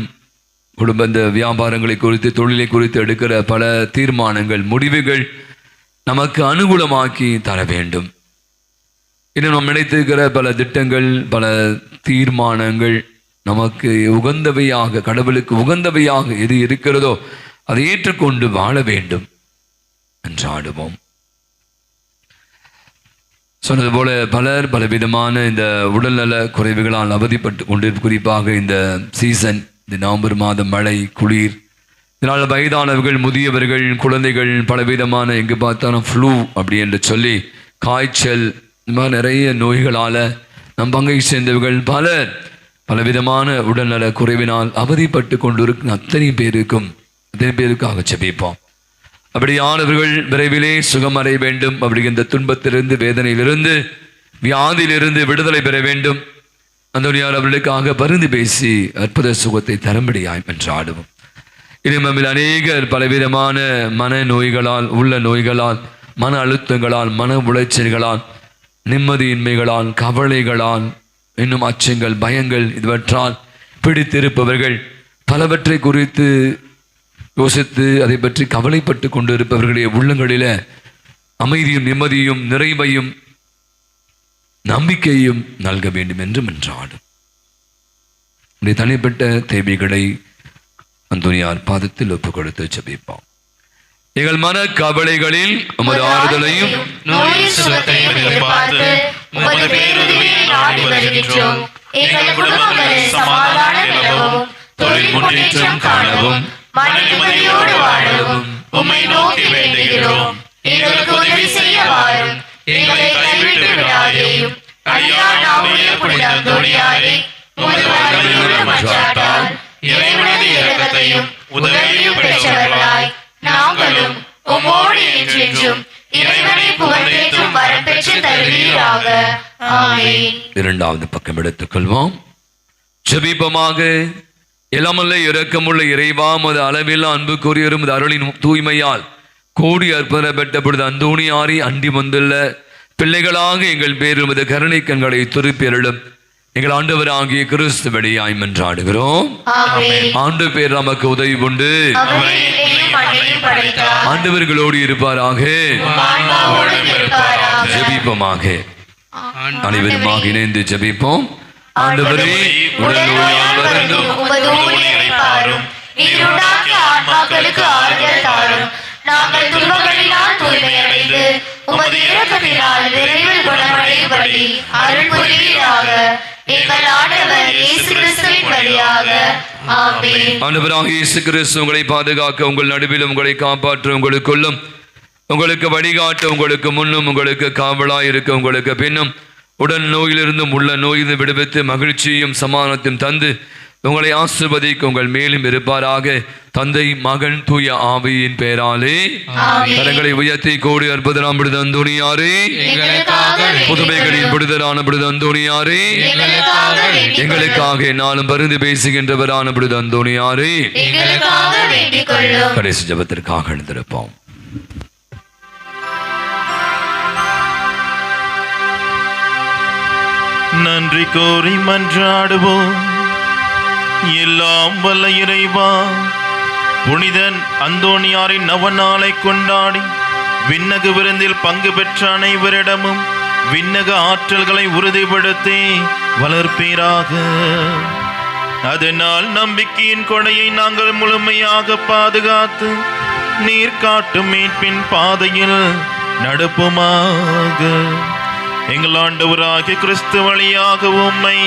குடும்ப வியாபாரங்களை குறித்து, தொழிலை குறித்து எடுக்கிற பல தீர்மானங்கள், முடிவுகள் நமக்கு அனுகூலமாக்கி தர வேண்டும். இன்னும் நாம் நினைத்திருக்கிற பல திட்டங்கள், பல தீர்மானங்கள் நமக்கு உகந்தவையாக, கடவுளுக்கு உகந்தவையாக எது இருக்கிறதோ அதை ஏற்றுக்கொண்டு வாழ வேண்டும் என்றாடுவோம். சொன்னது போல பலர் பலவிதமான இந்த உடல்நல குறைவுகளால் அவதிப்பட்டு கொண்டு, குறிப்பாக இந்த சீசன், இந்த நவம்பர் மாதம் மழை, குளிர், இதனால் வயதானவர்கள், முதியவர்கள், குழந்தைகள் பலவிதமான எங்கு பார்த்தாலும் ஃப்ளூ அப்படி என்று சொல்லி காய்ச்சல், இந்த மாதிரி நிறைய நோய்களால் நம் பங்கை சேர்ந்தவர்கள் பலர் பலவிதமான உடல்நல குறைவினால் அவதிப்பட்டு கொண்டிருக்கும் அத்தனை பேருக்காக ஜெபிப்போம். அப்படியானவர்கள் விரைவிலே சுகமடைய வேண்டும். அப்படி இந்த துன்பத்திலிருந்து, வேதனையிலிருந்து, வியாதியிலிருந்து விடுதலை பெற வேண்டும். அந்தோணியார் அவர்களுக்காக பரிந்து பேசி அற்புத சுகத்தை தரும்படியாய் என்றாடுவோம். இனிமேல் அநேகர் பலவிதமான மன நோய்களால், உள்ள நோய்களால், மன அழுத்தங்களால், மன உளைச்சல்களால், நிம்மதியின்மைகளால், கவலைகளால், இன்னும் அச்சங்கள், பயங்கள் இவற்றால் பிடித்திருப்பவர்கள், பலவற்றை குறித்து யோசித்து அதை பற்றி கவலைப்பட்டு கொண்டு இருப்பவர்களுடைய உள்ளங்களில அமைதியும், நிம்மதியும், நிறைவையும், நம்பிக்கையும் நல்க வேண்டும் என்று மன்றாடும். தனிப்பட்ட தேவைகளை அந்தோணியார் பாதத்தில் ஒப்பு கொடுத்து ஜெபிப்போம். எங்கள் மன கவலைகளில் உமது ஆறுதலையும் நோயின் சுகத்தையும் எதிர்பார்த்து உமது பேருதவியை நாடி வருகின்றோம். எங்கள் குடும்பங்களில் சமாதானம் நிலவும், தொழில் முன்னேற்றம் காணவும், மன நிம்மதியோடு வாழவும் உம்மை நோக்கி வேண்டுகிறோம். எங்களுக்கு உதவி செய்ய வாரும். எங்களை கைவிட்டு விடாதேயும். அடியானாவுடைய புனித அந்தோணியாரே, உமது வல்லமையுள்ள மன்றாட்டால் இறைவனது இரக்கத்தையும் உதவியும் பெற்றவர்களாய் நாங்களும் உம்மோடு என்றென்றும் இறைவனை புகழ்ந்தேற்றும் வரம் பெற்று தருவீராக. ஆமென். இரண்டாவது பக்கம் எடுத்துக்கொள்வோம். ஜெபிப்போமாக. எல்லாமல்ல இரக்கமுள்ள இறைவா, உமது அளவில் அன்பு கூறியரும் அருளின் தூய்மையால் கோடி அற்புதம் பெற்ற பொழுது அந்தோணியாரை அண்டி வந்துள்ள பிள்ளைகளாக எங்கள் பேரில் உமது கருணை கண்களை துருப்பி அருளும். எங்கள் ஆண்டவராகிய கிறிஸ்து வழியாய் மன்றாடுகிறோம். ஆண்டு பேர் நமக்கு உதவி உண்டு. ஆண்டவர்களோடு இருப்பாராக. ஜெபிப்போமாக. அனைவருமாக இணைந்து ஜெபிப்போம். ஆண்டவரே, உடல் நோயால் வருந்தும் ஆன்மாக்களுக்கு ஆறுதல் தாரும். நாங்கள் துன்பங்களினால் தூய்மையடைந்து உமது இரக்கத்தினால் விரைவில் குணமடையும்படி அருள் புரிவீராக. எங்கள் ஆண்டவர் இயேசு கிறிஸ்துவின் வழியாக. ஆமென். ஆண்டவராகிய இயேசு கிறிஸ்து உங்களை பாதுகாக்க, உங்கள் நடுவில் உங்களை காப்பாற்ற, உங்களுக்குள்ளும் உங்களுக்கு வழிகாட்ட, உங்களுக்கு முன்னும் உங்களுக்கு காவலாய் இருக்க, உங்களுக்கு பின்னும் உடல் நோயிலிருந்தும் உள்ள நோயிலிருந்து விடுவித்து மகிழ்ச்சியும் சமாதானத்தையும் தந்து உங்களை ஆசீர்வதிக்க உங்கள் மேலும் இருப்பாராக. தந்தை, மகன், தூய ஆவியின் பெயராலே. கரங்களை உயர்த்தி கோடி அற்புதராம் விடுத அந்தோணியாரே, புதுமைகளின் விடுதலான விடுத அந்தோணியாரே, எங்களுக்காக நாளும் பருந்து பேசுகின்றவரான விடுத அந்தோணியாரே, கடைசி ஜெபத்திற்காக எழுந்திருப்போம். நன்றி கோரி மன்றாடுவோம். எல்லாம் வல்ல இறைவா, புனிதன் அந்தோணியாரின் நவநாளை கொண்டாடி விண்ணக விருந்தில் பங்கு பெற்ற அனைவரிடமும் விண்ணக ஆற்றல்களை உறுதிப்படுத்தி வளர்ப்பீராக. அதனால் நம்பிக்கையின் கொடையை நாங்கள் முழுமையாக பாதுகாத்து நீர் காட்டும் மீட்பின் பாதையில் நடப்புமாக. எங்கள் ஆண்டவராகிய கிறிஸ்து வழியாக உம்மை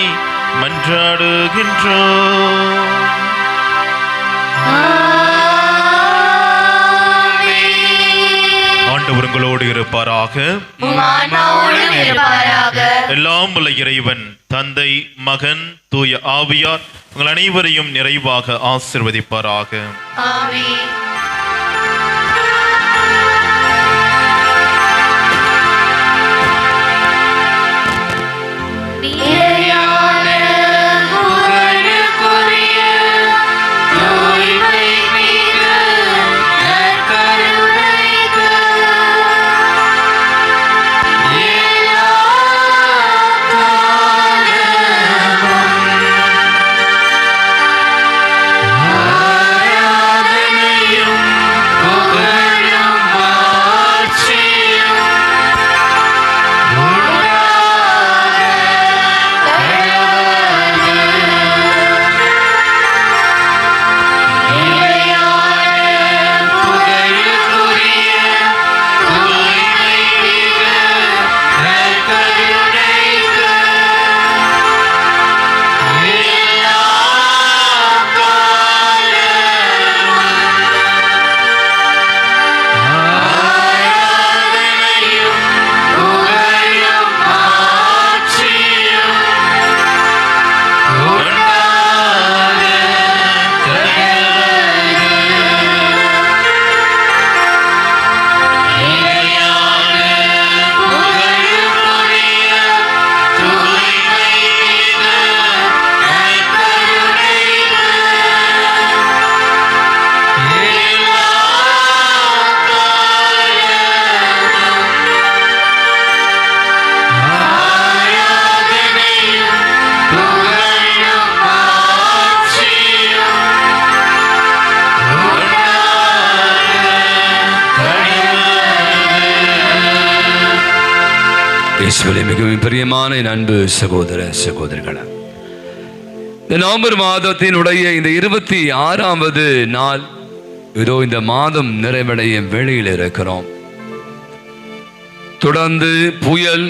மன்றாடுகின்றோம். ஆண்டவர் உங்களோடு இருப்பாராக. எல்லாம் வல்ல இறைவன் தந்தை, மகன், தூய ஆவியார் உங்கள் அனைவரையும் நிறைவாக ஆசீர்வதிப்பாராக. ஆமென். மிகவும் பிரியமான என் அன்பு சகோதர சகோதரிகளே, இந்த நவம்பர் மாதத்தினுடைய இந்த 26வது நாள், இதோ இந்த மாதம் நிறைவடைய வேளையில் இருக்கிறோம். தொடர்ந்து புயல்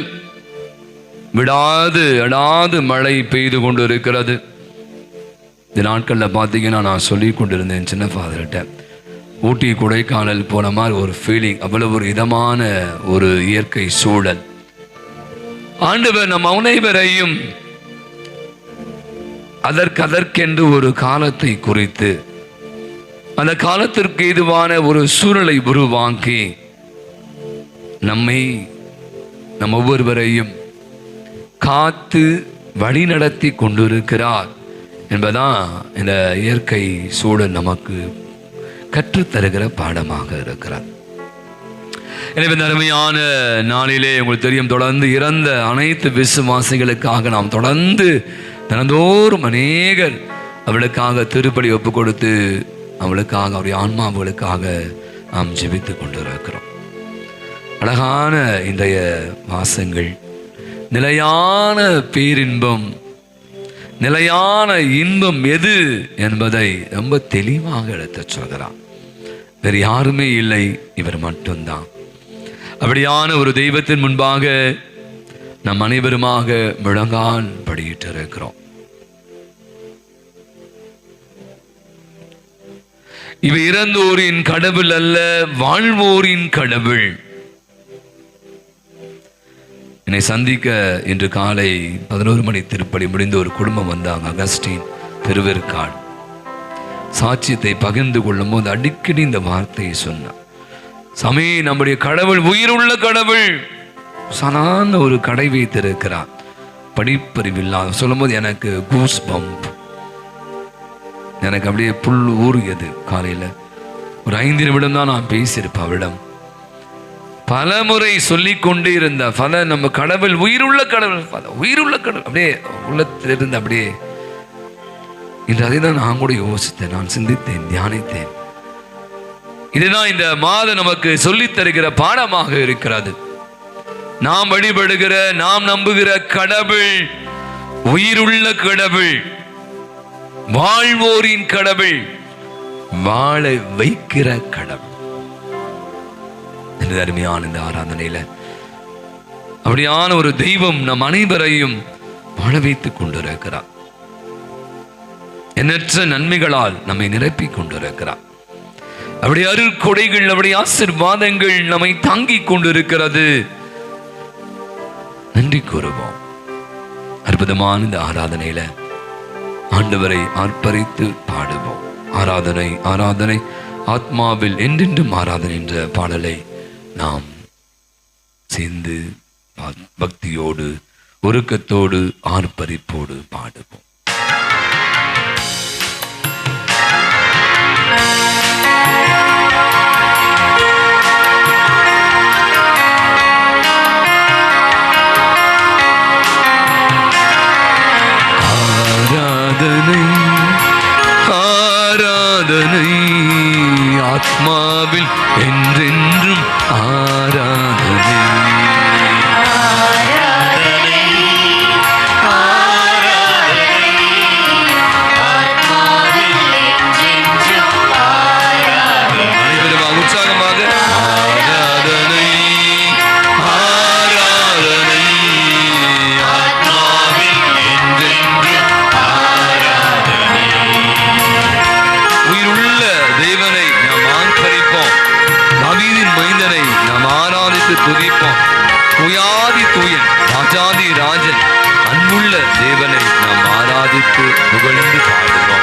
அடாது மழை பெய்து கொண்டு இருக்கிறது. இந்த நாட்களில் பார்த்தீங்கன்னா நான் சொல்லி கொண்டிருந்தேன் சின்ன ஃபாதர்கிட்ட, ஊட்டி கொடைக்கானல் போன மாதிரி ஒரு ஃபீலிங், அவ்வளவு ஒரு இதமான ஒரு இயற்கை சூழல். ஆண்டவர் நம் அனைவரையும் அதற்கென்று ஒரு காலத்தை குறித்து அந்த காலத்திற்கு ஏதுவான ஒரு சூழலை உருவாக்கி நம் ஒவ்வொருவரையும் காத்து வழி நடத்தி கொண்டிருக்கிறார் என்பதான் இந்த இயற்கை சூழல் நமக்கு கற்றுத்தருகிற பாடமாக இருக்கிறார். எனவே இந்த அருமையான நாளிலே உங்களுக்கு தெரியும், தொடர்ந்து இறந்த அனைத்து விசுவாசிகளுக்காக நாம் தொடர்ந்து தினந்தோறும் அநேகர் அவளுக்காக திருப்பலி ஒப்பு கொடுத்து அவளுக்காக, அவருடைய ஆன்மாவுகளுக்காக நாம் ஜெபித்து கொண்டு இருக்கிறோம். அழகான இன்றைய வாசங்கள் நிலையான பேரின்பம், நிலையான இன்பம் எது என்பதை ரொம்ப தெளிவாக எடுத்து சொல்கிறார். வேறு யாருமே இல்லை, இவர் மட்டும்தான். அப்படியான ஒரு தெய்வத்தின் முன்பாக நம் அனைவருமாக முழங்கால் படியிட்டு இருக்கிறோம். இவ இறந்தோரின் கடவுள் அல்ல, வாழ்வோரின் கடவுள். என்னை சந்திக்க இன்று காலை 11 மணி திருப்பலி முடிந்த ஒரு குடும்பம் வந்தாங்க. அகஸ்டின் பெருவெற்காடு சாட்சியத்தை பகிர்ந்து கொள்ளும் போது அடிக்கடி இந்த வார்த்தையை சொன்னார். சாமி, நம்முடைய கடவுள் உயிருள்ள கடவுள். சாதாரண ஒரு கடை வைத்திருக்கிறார், படிப்பறிவில்லாத. சொல்லும் போது எனக்கு கூஸ் பம்ப், எனக்கு அப்படியே புல் ஊறியது. காலையில் ஒரு 5 நிமிடம் தான் நான் பேசியிருப்பேன் அவளிடம். பல முறை சொல்லிக் கொண்டே இருந்த பல நம்ம கடவுள் உயிருள்ள கடவுள், உயிருள்ள கடவுள் அப்படியே உள்ளத்திலிருந்து அப்படியே. இன்று அதை தான் நான் கூட யோசித்தேன், நான் சிந்தித்தேன், தியானித்தேன். இதுதான் இந்த மாதம் நமக்கு சொல்லித் தருகிற பாடமாக இருக்கிறது. நாம் வழிபடுகிற, நாம் நம்புகிற கடவுள் உயிருள்ள கடவுள், வாழ்வோரின் கடவுள், வாழ வைக்கிற கடவுள். அருமையான இந்த ஆராதனையில அப்படியான ஒரு தெய்வம் நம் அனைவரையும் வாழ வைத்துக் கொண்டிருக்கிறார். எண்ணற்ற நன்மைகளால் நம்மை நிரப்பிக் கொண்டிருக்கிறார். அவருடைய அருட்கொடைகள், அவருடைய ஆசீர்வாதங்கள் நம்மை தாங்கிக் கொண்டிருக்கிறது. நன்றி கூறுவோம். அற்புதமான இந்த ஆராதனையில ஆண்டவரை ஆர்ப்பரித்து பாடுவோம். ஆராதனை ஆராதனை ஆத்மாவில் என்றென்றும் ஆராதனை என்ற பாடலை நாம் சேர்ந்து பக்தியோடு, ஒருக்கத்தோடு, ஆர்ப்பரிப்போடு பாடுவோம். ஆராதனை ஆராதனை ஆத்மாவில் என்றென்றும் ஆராதனை. உற்சாகமாக ஆராதனை ஆராதனை ஆத்மாவில் என்றென்றும் ஆராதனை. உயிருள்ள தேவனை நாம் ஆர்ப்பரிப்போம். தாவீதின் மைந்தனை நாம் ஆராதித்து துதிப்போம். துயாதி தூயன், ராஜாதி ராஜன், அன்புள்ள தேவனை நாம் ஆராதித்து புகழ்ந்து பாடுவோம்.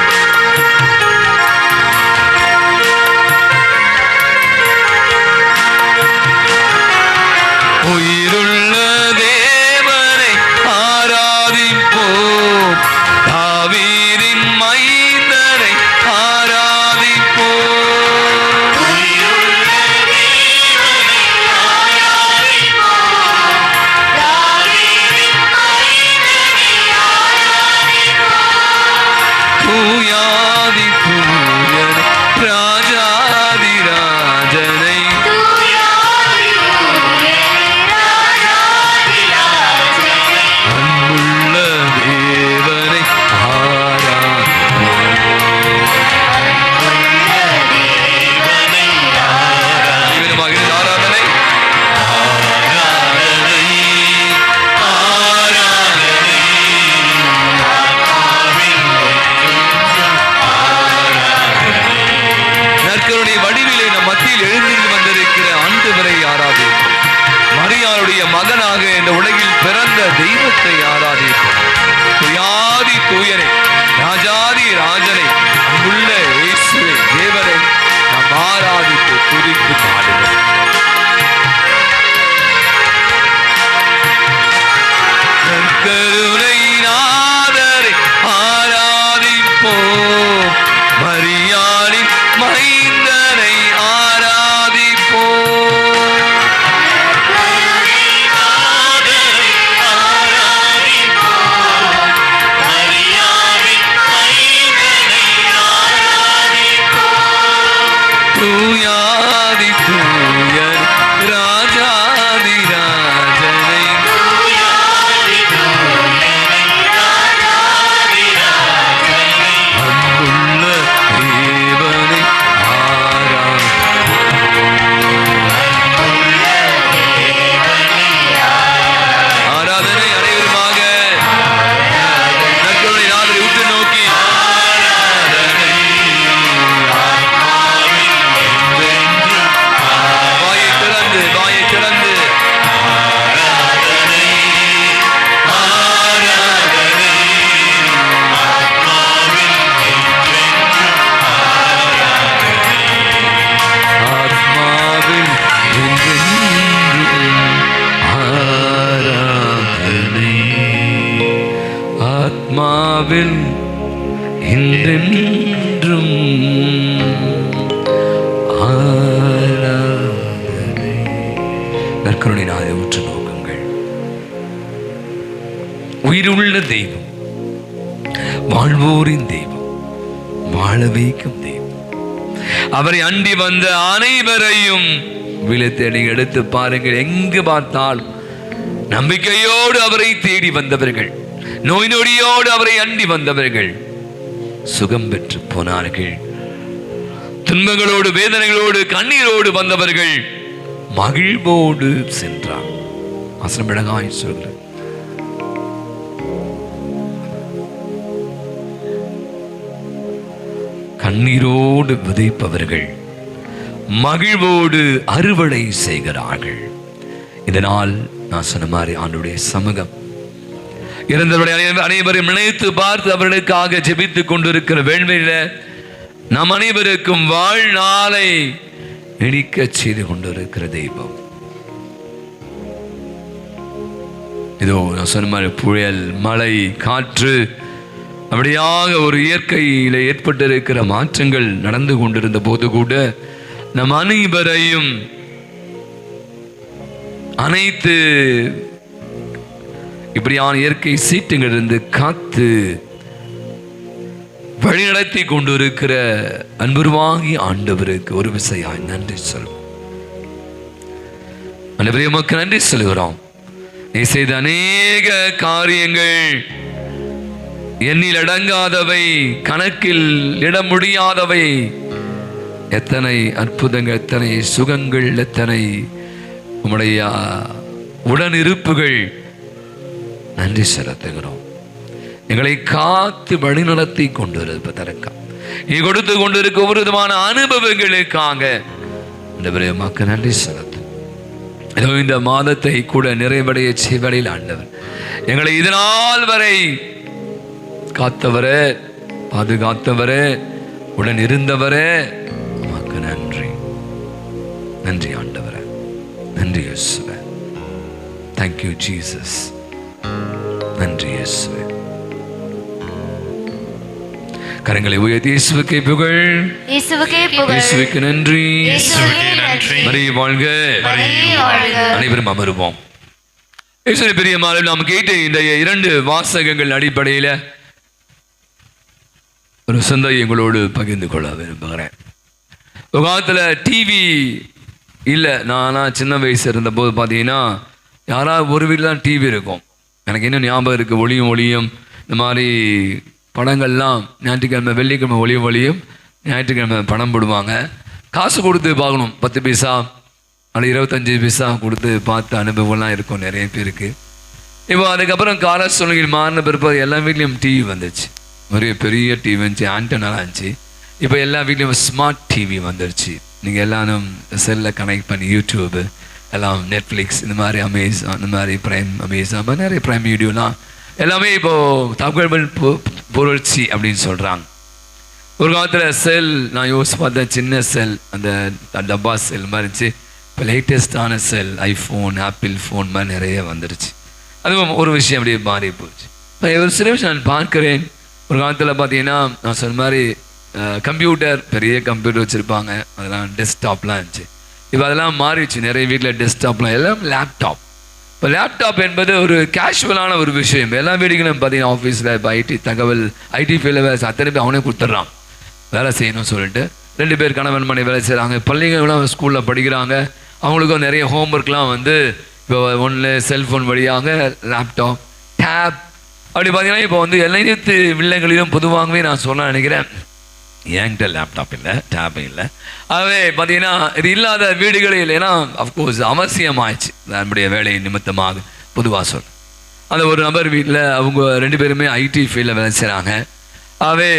உயிருள்ள தேவனை ஆராதிப்போம். தாவீதின் மைந்தனை ஆராதிப்போம். தூயாதி தூயனை, ராஜாதி ராஜனை, அன்புள்ள தேவனை ஆராதிப்போம். ஆராதனை ஆராதனை ஆராதனை நற்கருணை வடிவிலே நம் மத்தியில் எழுந்திருந்து வந்திருக்கிற ஆண்டவரை ஆராதிப்போம். மரியாளுடைய மகனாக இந்த உலகில் பிறந்த தெய்வத்தை ஆராதிப்போம். துயாதி தூயனை, ராஜாதி ராஜனை, அன்புள்ள இயேசுவை தேவனை நாம் ஆராதித்து துதித்து பாடுவோம். நற்கருணை நாதரை ஆராதிப்போம். மரியாளின் மைந்தனை ஆராதிப்போம். ஆத்மாவில் என்றென்றும் ஆராதனை. நற்கருணையினாலே உற்று நோக்குங்கள். உயிருள்ள தெய்வம், வாழ்வோரின் தெய்வம், வாழ வைக்கும் தெய்வம். அவரை அண்டி வந்த அனைவரையும் விழுத்தடி எடுத்து பாருங்கள். எங்கு பார்த்தால் நம்பிக்கையோடு அவரை தேடி வந்தவர்கள், நோய் நொடியோடு அவரை அண்டி வந்தவர்கள் சுகம் பெற்று போனார்கள். துன்பங்களோடு வேதனைகளோடு கண்ணீரோடு வந்தவர்கள் மகிழ்வோடு சென்றார். வசனம் அழகாய் சொல்கிறார். கண்ணீரோடு விதைப்பவர்கள் மகிழ்வோடு அறுவடை செய்கிறார்கள். இதனால் நான் சொன்ன மாதிரி ஆண்டுடைய சமூகம் இறந்தவருடைய அனைவரும் நினைத்து பார்த்து அவர்களுக்காக ஜெபித்துக் கொண்டிருக்கிற வேள்வியில நம் அனைவருக்கும் வாழ்நாளை இடிக்க செய்து கொண்டிருக்கிற தெய்வம். இதோ நான் சொன்ன மாதிரி புயல், மழை, காற்று, அப்படியாக ஒரு இயற்கையில ஏற்பட்டிருக்கிற மாற்றங்கள் நடந்து கொண்டிருந்த போது கூட நம் அனைவரையும் அனைத்து இப்படியான இயற்கை சீற்றங்களிலிருந்து காத்து வழிநடத்தி கொண்டிருக்கிற அன்புருவாகி ஆண்டவருக்கு ஒரு விசையாய் நன்றி சொல்வோம். ஆண்டவரே, உமக்கு நன்றி சொல்கிறோம். நீ செய்த அநேக காரியங்கள் எண்ணில் அடங்காதவை, கணக்கில் இட முடியாதவை. எத்தனை அற்புதங்கள், எத்தனை சுகங்கள், எத்தனை உம்முடைய உடனிருப்புகள். நன்றி செலுத்துகிறோம். எங்களை காத்து வழிநடத்தி கொண்டிருப்பதற்காக, நீ கொடுத்து கொண்டிருக்க ஒரு விதமான அனுபவங்களுக்காக ஆண்டவரே நன்றி செலுத்து. இந்த மாதத்தை கூட நிறைவடைய செய்வடையில் ஆண்டவர் எங்களை இதனால் வரை காத்தவரே, பாதுகாத்தவரே, உடன் இருந்தவரே, உமக்கு நன்றி. நன்றி ஆண்டவரே, நன்றி இயேசுவே. Thank you Jesus. நன்றி இயேசுவே. கரங்களை உயர்த்தி இயேசுவுக்கே புகழ், இயேசுவுக்கே புகழ், இயேசுவுக்கு நன்றி. இயேசுவுக்கே நன்றி. மரியே வாழ்க. மரியே வாழ்க. அனைவரும் அமருவோம். இயேசுவின் பிரியமானவர்களே, நாம் கேட்ட இந்த 2 வாசகங்கள் அடிப்படையில் ஒரு சிந்தை எங்களோடு பகிர்ந்து கொள்ள விரும்புகிறேன். ஒரு காலத்தில் டிவி இல்லை. நான் சின்ன வயசு இருந்தபோது பார்த்தீங்கன்னா யாராவது ஒரு வீட்டில் தான் டிவி இருக்கும். எனக்கு இன்னும் ஞாபகம் இருக்குது. ஒளியும் இந்த மாதிரி படங்கள்லாம் ஞாயிற்றுக்கிழமை, வெள்ளிக்கிழமை ஒளியும், ஞாயிற்றுக்கிழமை படம் போடுவாங்க. காசு கொடுத்து பார்க்கணும். 10 பைசா அல்லது 25 பைசா கொடுத்து பார்த்த அனுபவம்லாம் இருக்கும் நிறைய பேருக்கு. இப்போ அதுக்கப்புறம் கால சூழ்நிலையில் மாறின பிறகு எல்லா வீட்லேயும் டிவி வந்துச்சு. ஒரு பெரிய டிவி வந்துச்சு, ஆண்டனாலாம் இருந்துச்சு. இப்போ எல்லா வீட்லேயும் ஸ்மார்ட் டிவி வந்துடுச்சு. நீங்கள் எல்லாரும் செல்லில் கனெக்ட் பண்ணி யூடியூபு எல்லாம், நெட்ஃப்ளிக்ஸ், இந்த மாதிரி அமேசான், இந்த மாதிரி ப்ரைம், அமேசான், நிறைய ப்ரைம் வீடியோலாம் எல்லாமே இப்போது தகவல் புரட்சி அப்படின்னு சொல்கிறாங்க. ஒரு காலத்தில் செல் நான் யோசிச்சு பார்த்தேன், சின்ன செல், அந்த டப்பா செல் மாதிரி இருந்துச்சு. இப்போ லேட்டஸ்டான செல், ஐஃபோன், ஆப்பிள் ஃபோன் மாதிரி நிறைய வந்துடுச்சு. அதுவும் ஒரு விஷயம் அப்படியே மாறி போச்சு. ஒரு சில விஷயம் நான் பார்க்குறேன். ஒரு காலத்தில் பார்த்தீங்கன்னா நான் சொன்ன மாதிரி கம்ப்யூட்டர், பெரிய கம்ப்யூட்டர் வச்சுருப்பாங்க, அதெல்லாம் டெஸ்க்டாப்லாம் இருந்துச்சு. இப்போ அதெல்லாம் மாறிடுச்சு. நிறைய வீட்டில் டெஸ்க்டாப்லாம் எல்லாம் லேப்டாப். இப்போ லேப்டாப் என்பது ஒரு கேஷுவலான ஒரு விஷயம். எல்லா வீடுகளும் பார்த்தீங்கன்னா ஆஃபீஸில் இப்போ ஐடி ஃபீல்டில் வேலை அத்தனை பேர் அவனே கொடுத்துட்றான் வேலை செய்யணும்னு சொல்லிட்டு. 2 பேர் கணவன் மனைவி வேலை செய்கிறாங்க. பள்ளிகள்லாம் ஸ்கூலில் படிக்கிறாங்க. அவங்களுக்கும் நிறைய ஹோம்ஒர்க்லாம் வந்து இப்போ ஒன்றில் செல்ஃபோன் வழியாக லேப்டாப், டேப் அப்படி பார்த்தீங்கன்னா இப்போ வந்து எல்லாத்து வில்லைகளிலும் பொதுவாகவே நான் சொல்ல நினைக்கிறேன், என்கிட்ட லேப்டாப் இல்லை, டேப் இல்லை. ஆகவே பார்த்தீங்கன்னா இது இல்லாத வீடுகளே இல்லை. ஏன்னா அஃப்கோர்ஸ் அவசியமாயிடுச்சு நம்முடைய வேலை நிமித்தமாக. பொதுவாக சொல் அந்த ஒரு நபர் வீட்டில் அவங்க 2 பேருமே ஐடி ஃபீல்டில் வேலை செய்கிறாங்க. ஆகவே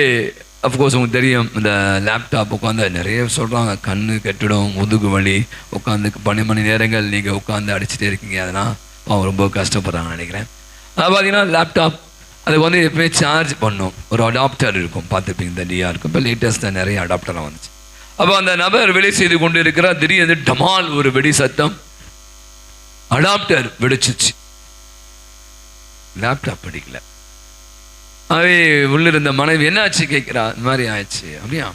அஃப்கோர்ஸ் உங்களுக்கு தெரியும், இந்த லேப்டாப் உட்காந்து நிறைய சொல்கிறாங்க, கண்ணு கெட்டுடும், முதுகு வலி, உட்காந்து 12 மணி நேரங்கள் நீங்கள் உட்காந்து அடிச்சுட்டே இருக்கீங்க. அதெல்லாம் அவங்க ரொம்ப கஷ்டப்படுறாங்கன்னு நினைக்கிறேன். அது பார்த்தீங்கன்னா லேப்டாப் அதுக்கு வந்து எப்பவுமே சார்ஜ் பண்ணும். ஒரு அடாப்டர் இருக்கும், பார்த்துப்பீங்க, இந்த டிஆர் இருக்கும். இப்போ லேட்டஸ்ட்டாக நிறைய அடாப்டர்லாம் வந்துச்சு. அப்போ அந்த நபர் வேலை செய்து கொண்டு இருக்கிறார். திடீர்னு டமால் ஒரு வெடி சத்தம், அடாப்டர் வெடிச்சிச்சு. லேப்டாப் வெடிக்கல. அவே உள்ளிருந்த மனைவி என்ன ஆச்சு கேட்குறா, இந்த மாதிரி ஆயிடுச்சு அப்படியா.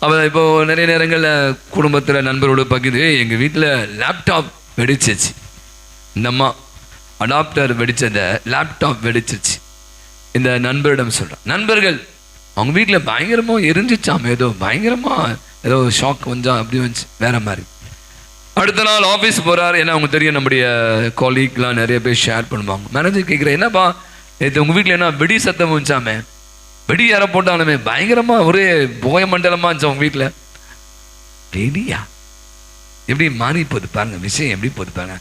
அவள் இப்போ நிறைய நேரங்களில் குடும்பத்தில் நண்பரோடு பகிர்ந்து எங்கள் வீட்டில் லேப்டாப் வெடிச்சிச்சு, இந்த அம்மா அடாப்டர் வெடிச்சத லேப்டாப் வெடிச்சிச்சு இந்த நண்பரிடம் சொல்கிறான். நண்பர்கள் அவங்க வீட்டில் பயங்கரமாக எரிஞ்சிச்சாம, ஏதோ பயங்கரமாக ஏதோ ஷாக் கொஞ்சம் அப்படி வந்துச்சு வேற மாதிரி. அடுத்த நாள் ஆஃபீஸ் போகிறார். ஏன்னா அவங்க தெரியும் நம்முடைய காலீக்லாம் நிறைய பேர் ஷேர் பண்ணுவாங்க. மேனேஜர் கேட்குறேன், என்னப்பா இது உங்கள் வீட்டில் என்ன வெடி சத்தம் வந்துச்சாமே, வெடி யாரை போட்டாலுமே பயங்கரமாக ஒரே போய மண்டலமாக இருந்துச்சு உங்கள் வீட்டில். வெடியா எப்படி மாறி போகுது பாருங்க, விஷயம் எப்படி போகுது பாருங்க.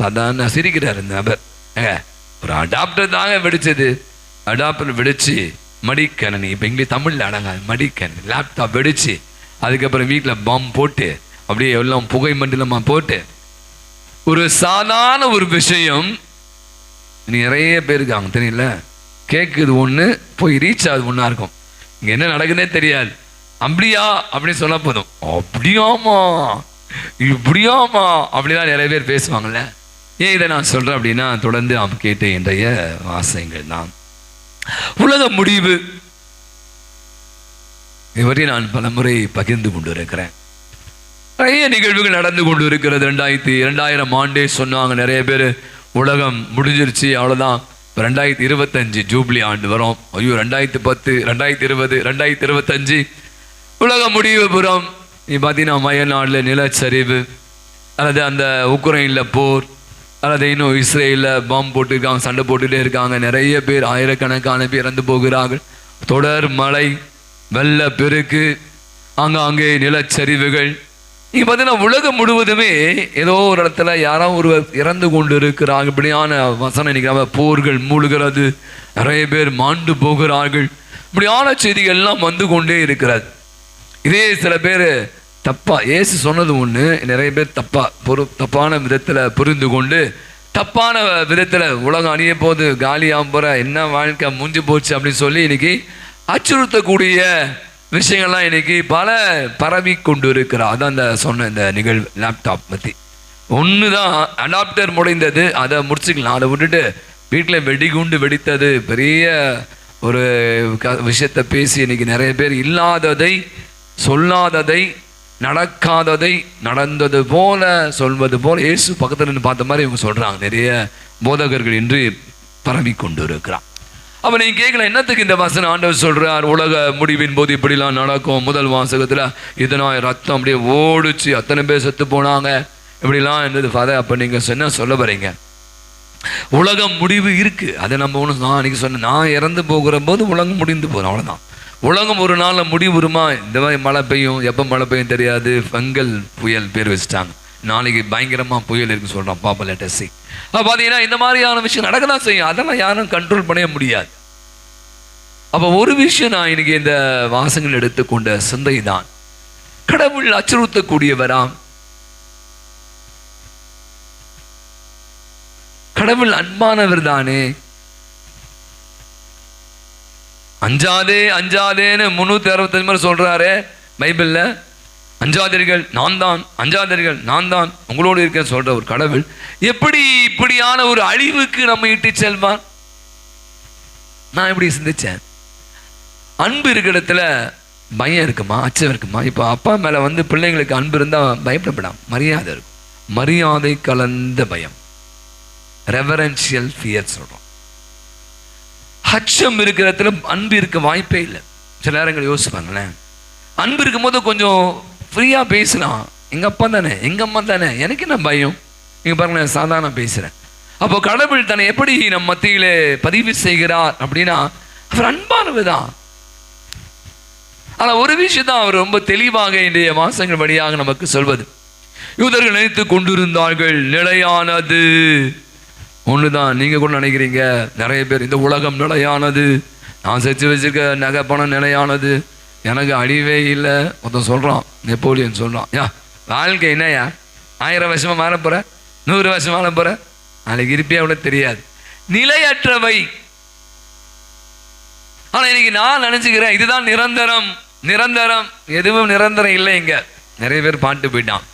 சாதாரண சிரிக்கிறார் இந்த நபர். ஒரு அடாப்டர் தாங்க வெடிச்சது, அடாப்டர் வெடிச்சு மடிக்கணனி, இப்போ இங்கிலீஷ் தமிழில் அடங்க மடிக்கணனி லேப்டாப் வெடிச்சு, அதுக்கப்புறம் வீட்டில் பாம்பு போட்டு அப்படியே எல்லாம் புகை மண்டலமாக போட்டு ஒரு சாதாரண ஒரு விஷயம் நிறைய பேருக்கு அவங்க தெரியல, கேட்குது ஒன்று போய் ரீச் ஆகுது ஒன்றா இருக்கும். இங்கே என்ன நடக்குதுன்னே தெரியாது. அப்படியா அப்படின்னு சொன்னால் போதும், அப்படியாமா இப்படியாமா அப்படிலாம் நிறைய பேர் பேசுவாங்கள்ல. ஏன் இதை நான் சொல்கிறேன் அப்படின்னா, தொடர்ந்து அவன் கேட்டு இன்றைய வாசகங்கள் தான். உலக முடிவு இதுவரை நான் பல முறை பகிர்ந்து கொண்டு இருக்கிறேன். நிறைய நிகழ்வுகள் நடந்து கொண்டு இருக்கிறது. 2000 ஆண்டே சொன்னாங்க நிறைய பேர், உலகம் முடிஞ்சிருச்சு அவ்வளோதான், 2025 ஜூப்ளி ஆண்டு வரும். ஐயோ 2010 2020 2025 உலக முடிவு புறம். நீ பார்த்தீங்கன்னா மயநாடில் நிலச்சரிவு, அல்லது அந்த உக்ரைனில் போர், அல்லது இன்னும் இஸ்ரேலில் பாம்பு போட்டுருக்காங்க, சண்டை போட்டுகிட்டே இருக்காங்க. நிறைய பேர் ஆயிரக்கணக்கான பேர் இறந்து போகிறார்கள். தொடர் மழை, வெள்ள பெருக்கு, ஆங்காங்கே நிலச்சரிவுகள். நீங்கள் பார்த்தீங்கன்னா உலகம் முழுவதுமே ஏதோ ஒரு இடத்துல யாரோ ஒருவர் இறந்து கொண்டு இருக்கிறாங்க. இப்படியான வசனம் நினைக்கிறாங்க. போர்கள் மூழ்கிறது, நிறைய பேர் மாண்டு போகிறார்கள். இப்படியான செய்திகள் எல்லாம் வந்து கொண்டே இருக்கிறது. இதே சில பேர் தப்பா ஏசு சொன்னது ஒன்று, நிறைய பேர் தப்பான விதத்தில் புரிந்து கொண்டு தப்பான விதத்தில் உலகம் அணிய போது காலியாகும் போகிற என்ன வாழ்க்கை முடிஞ்சு போச்சு அப்படின்னு சொல்லி இன்னைக்கு அச்சுறுத்தக்கூடிய விஷயங்கள்லாம் இன்னைக்கு பல பரவி கொண்டு இருக்கிறா. அதான் அந்த சொன்ன இந்த நிகழ்வு லேப்டாப் பற்றி ஒன்று தான். அடாப்டர் முடிந்தது, அதை முடிச்சுக்கலாம். அதை விட்டுட்டு வீட்டில் வெடிகுண்டு வெடித்தது பெரிய ஒரு விஷயத்தை பேசி இன்னைக்கு நிறைய பேர் இல்லாததை, சொல்லாததை, நடக்காததை நடந்தது போல சொல்வது போல இயேசு பக்கத்தில் இருந்து பார்த்த மாதிரி இவங்க சொல்கிறாங்க. நிறைய போதகர்கள் இன்று பரவி கொண்டு இருக்கிறான். அப்போ நீங்கள் கேட்கல, என்னத்துக்கு இந்த வசனம் ஆண்டவர் சொல்கிறார் உலக முடிவின் போது இப்படிலாம் நடக்கும். முதல் வாசகத்தில் இதனால் ரத்தம் அப்படியே ஓடிச்சு, அத்தனை பேர் செத்து போனாங்க, இப்படிலாம் இருந்தது ஃபாதர். அப்போ நீங்கள் என்ன சொல்ல வரீங்க? உலகம் முடிவு இருக்குது. அதை நம்ம ஒன்று நான் அன்றைக்கி சொன்னேன், நான் இறந்து போகிற போது உலகம் முடிந்து போதும், அவ்வளோதான். உலகம் ஒரு நாளில் முடிவுறுமா? இந்த மாதிரி மழை பெய்யும், எப்போ மழை பெய்யும் தெரியாது. ஃபங்கல் புயல் பேர் வச்சுட்டாங்க, நாளைக்கு பயங்கரமாக புயல் இருக்குன்னு சொல்கிறான் பாப்பா லேட்டஸ்ட். அப்போ பார்த்தீங்கன்னா இந்த மாதிரியான விஷயம் நடக்க தான் செய்யும், அதெல்லாம் யாரும் கண்ட்ரோல் பண்ண முடியாது. அப்போ ஒரு விஷயம் நான் இன்னைக்கு இந்த வாசகங்கள் எடுத்துக்கொண்ட சிந்தை தான், கடவுள் அச்சுறுத்தக்கூடியவராம், கடவுள் அன்பானவர் தானே. அஞ்சாதே அஞ்சாதேன்னு 365 முறை சொல்றாரு பைபிள்ல. அஞ்சாதீர்கள் நான் தான், அஞ்சாதீர்கள் நான் தான் உங்களோடு இருக்கேன்னு சொல்ற ஒரு கடவுள் எப்படி இப்படியான ஒரு அழிவுக்கு நம்ம இட்டு செல்வான்? நான் இப்படி சிந்திச்சேன். அன்பு இருக்கிற இடத்துல பயம் இருக்குமா, அச்சம் இருக்குமா? இப்போ அப்பா மேல வந்து பிள்ளைங்களுக்கு அன்பு இருந்தா பயப்படப்படாம மரியாதை இருக்கும். மரியாதை கலந்த பயம், ரெவரன்ஷியல் ஃபியர் சொல்றோம். அச்சம் இருக்கிற இடத்துல அன்பு இருக்க வாய்ப்பே இல்லை. சில நேரங்கள் யோசிப்பாங்களேன், அன்பு இருக்கும் போது கொஞ்சம் ஃப்ரீயா பேசலாம். எங்க அப்பா தானே, எங்க அம்மா தானே, எனக்கு என்ன பயம்? நீங்க பாருங்களேன், சாதாரண பேசுறேன். அப்போ கடவுள் தன்னை எப்படி நம் மத்தியிலே பதிவு செய்கிறார் அப்படின்னா, அவர் அன்பானவர் தான். ஆனா ஒரு விஷயம் தான் அவர் ரொம்ப தெளிவாக இன்றைய வாசகங்கள் வழியாக நமக்கு சொல்வது, யூதர்கள் நினைத்து கொண்டிருந்தார்கள் நிலையானது ஒண்ணுதான். நீங்க கூட நினைக்கிறீங்க நிறைய பேர், இந்த உலகம் நிலையானது, நான் சேர்த்து வச்சிருக்க நகை பணம் நிலையானது, எனக்கு அழிவே இல்லை. ஒருத்தன் சொல்றான், நெப்போலியன் சொல்றான், யா வாழ்க்கை என்னையா 1000 வருஷமா வாழ போற, 100 வருஷம் வாழ போற, நாளைக்கு இருப்பியா கூட தெரியாது, நிலையற்றவை. ஆனா இன்னைக்கு நான் நினைச்சுக்கிறேன் இதுதான் நிரந்தரம். நிரந்தரம் எதுவும் நிரந்தரம் இல்லை. இங்க நிறைய பேர் பாட்டு போயிட்டான்,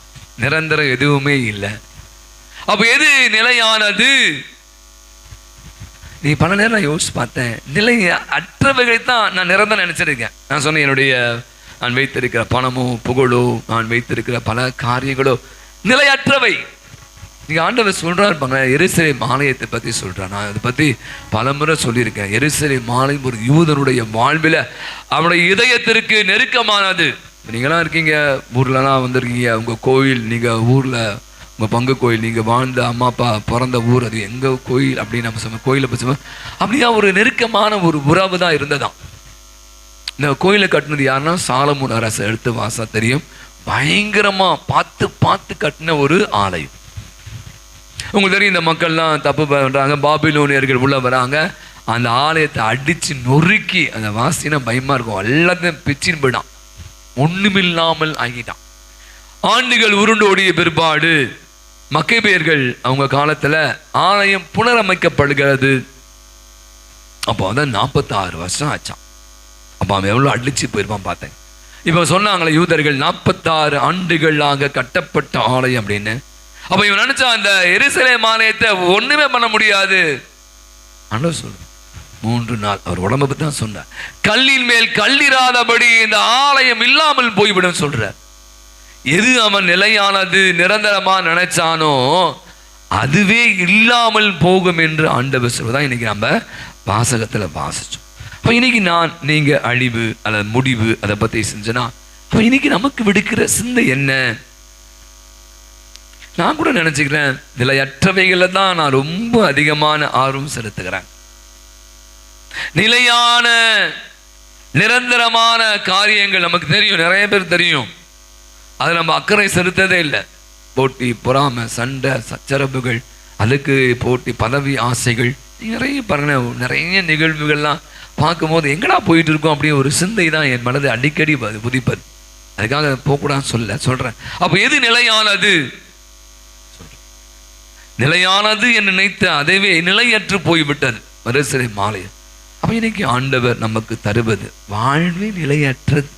நிரந்தரம் எதுவுமே இல்லை. அப்ப எது நிலையானது? நீ பல நேரம் நான் யோசிச்சு பார்த்தேன், நிலை அற்றவைகளை தான் நான் நிரந்தரம் நினைச்சிருக்கேன். நான் சொன்னேன், என்னுடைய நான் வைத்திருக்கிற பணமோ புகழோ நான் வைத்திருக்கிற பல காரியங்களோ நிலையற்றவை. நீங்க ஆண்டவர் சொல்றாரு பாங்க, எருசலேம் ஆலயத்தை பத்தி சொல்றான். நான் அதை பத்தி பல முறை சொல்லியிருக்கேன். எருசலேம் ஆலயம் ஒரு யூதனுடைய வாழ்வில் அவனுடைய இதயத்திற்கு நெருக்கமானது. நீங்களாம் இருக்கீங்க, ஊர்லலாம் வந்திருக்கீங்க, உங்க கோயில், நீங்க ஊர்ல உங்க பங்கு கோயில், நீங்க வாழ்ந்த அம்மா அப்பா பிறந்த ஊர், அது எங்க கோயில் அப்படின்னு நம்ம சொல்ல, கோயிலை பற்றி அப்படியா ஒரு நெருக்கமான ஒரு உறவு தான் இருந்ததாம். இந்த கோயிலை கட்டினது யாருன்னா சாலமோன் அரசு, எடுத்து வாசா தெரியும். பயங்கரமா பார்த்து பார்த்து கட்டின ஒரு ஆலயம். உங்களுக்கு தெரியும், இந்த மக்கள்லாம் தப்பு பண்றாங்க, பாபிலோனியர்கள் உள்ள வராங்க, அந்த ஆலயத்தை அடிச்சு நொறுக்கி, அந்த வாசினா பயமா இருக்கும், எல்லாத்தையும் பிச்சின்னு போயிடான், ஒண்ணுமில்லாமல் ஆகிட்டான். ஆண்டுகள் உருண்டு ஓடிய பிற்பாடு மக்கபேயர்கள் அவங்க காலத்துல ஆலயம் புனரமைக்கப்படுகிறது. அப்போ அதான் 46 வருஷம் ஆச்சான். அப்போ அவன் எவ்வளோ அடிச்சு போயிருப்பான் பார்த்தேன். இப்போ சொன்னாங்களே யூதர்கள் 46 ஆண்டுகளாக கட்டப்பட்ட ஆலயம் அப்படின்னு. அப்போ இவன் நினைச்சா அந்த எருசலேம் ஆலயத்தை ஒண்ணுமே பண்ண முடியாது. ஆண்டவர் சொல்லு 3 நாள் அவர் உடம்பை பற்றி தான் சொன்னார். கல்லின் மேல் கல்லிராதபடி இந்த ஆலயம் இல்லாமல் போய்விடும் சொல்ற. எது அவன் நிலையானது நிரந்தரமா நினைச்சானோ அதுவே இல்லாமல் போகும் என்று ஆண்டவர் சொல்வதான் இன்னைக்கு நம்ம வாசகத்துல வாசிச்சோம். அப்ப இன்னைக்கு நான் நீங்க அழிவு அல்லது முடிவு அதை பத்தி செஞ்சனா, அப்ப இன்னைக்கு நமக்கு விடுக்கிற சிந்தை என்ன? நான் கூட நினைச்சுக்கிறேன், நிலையற்றவைகளை தான் நான் ரொம்ப அதிகமான ஆர்வம் செலுத்துகிறேன். நிலையான நிரந்தரமான காரியங்கள் நமக்கு தெரியும், நிறைய பேர் தெரியும், அது நம்ம அக்கறை செலுத்ததே இல்லை. போட்டி, பொறாமை, சண்டை, சச்சரவுகள், அதுக்கு போட்டி, பதவி ஆசைகள், நிறைய பாருங்க, நிறைய நிகழ்வுகள்லாம் பார்க்கும்போது எங்கடா போயிட்டு இருக்கோம் அப்படியே ஒரு சிந்தை தான் என் மனதை அடிக்கடி புதிப்பது. அதுக்காக போகக்கூடாதுன்னு சொல்றேன். அப்போ எது நிலையானது? நிலையானது என்று நினைத்த அதுவே நிலையற்று போய்விட்டது எருசலேம் ஆலயம். அப்ப இன்னைக்கு ஆண்டவர் நமக்கு தருவது வாழ்வே நிலையற்றது.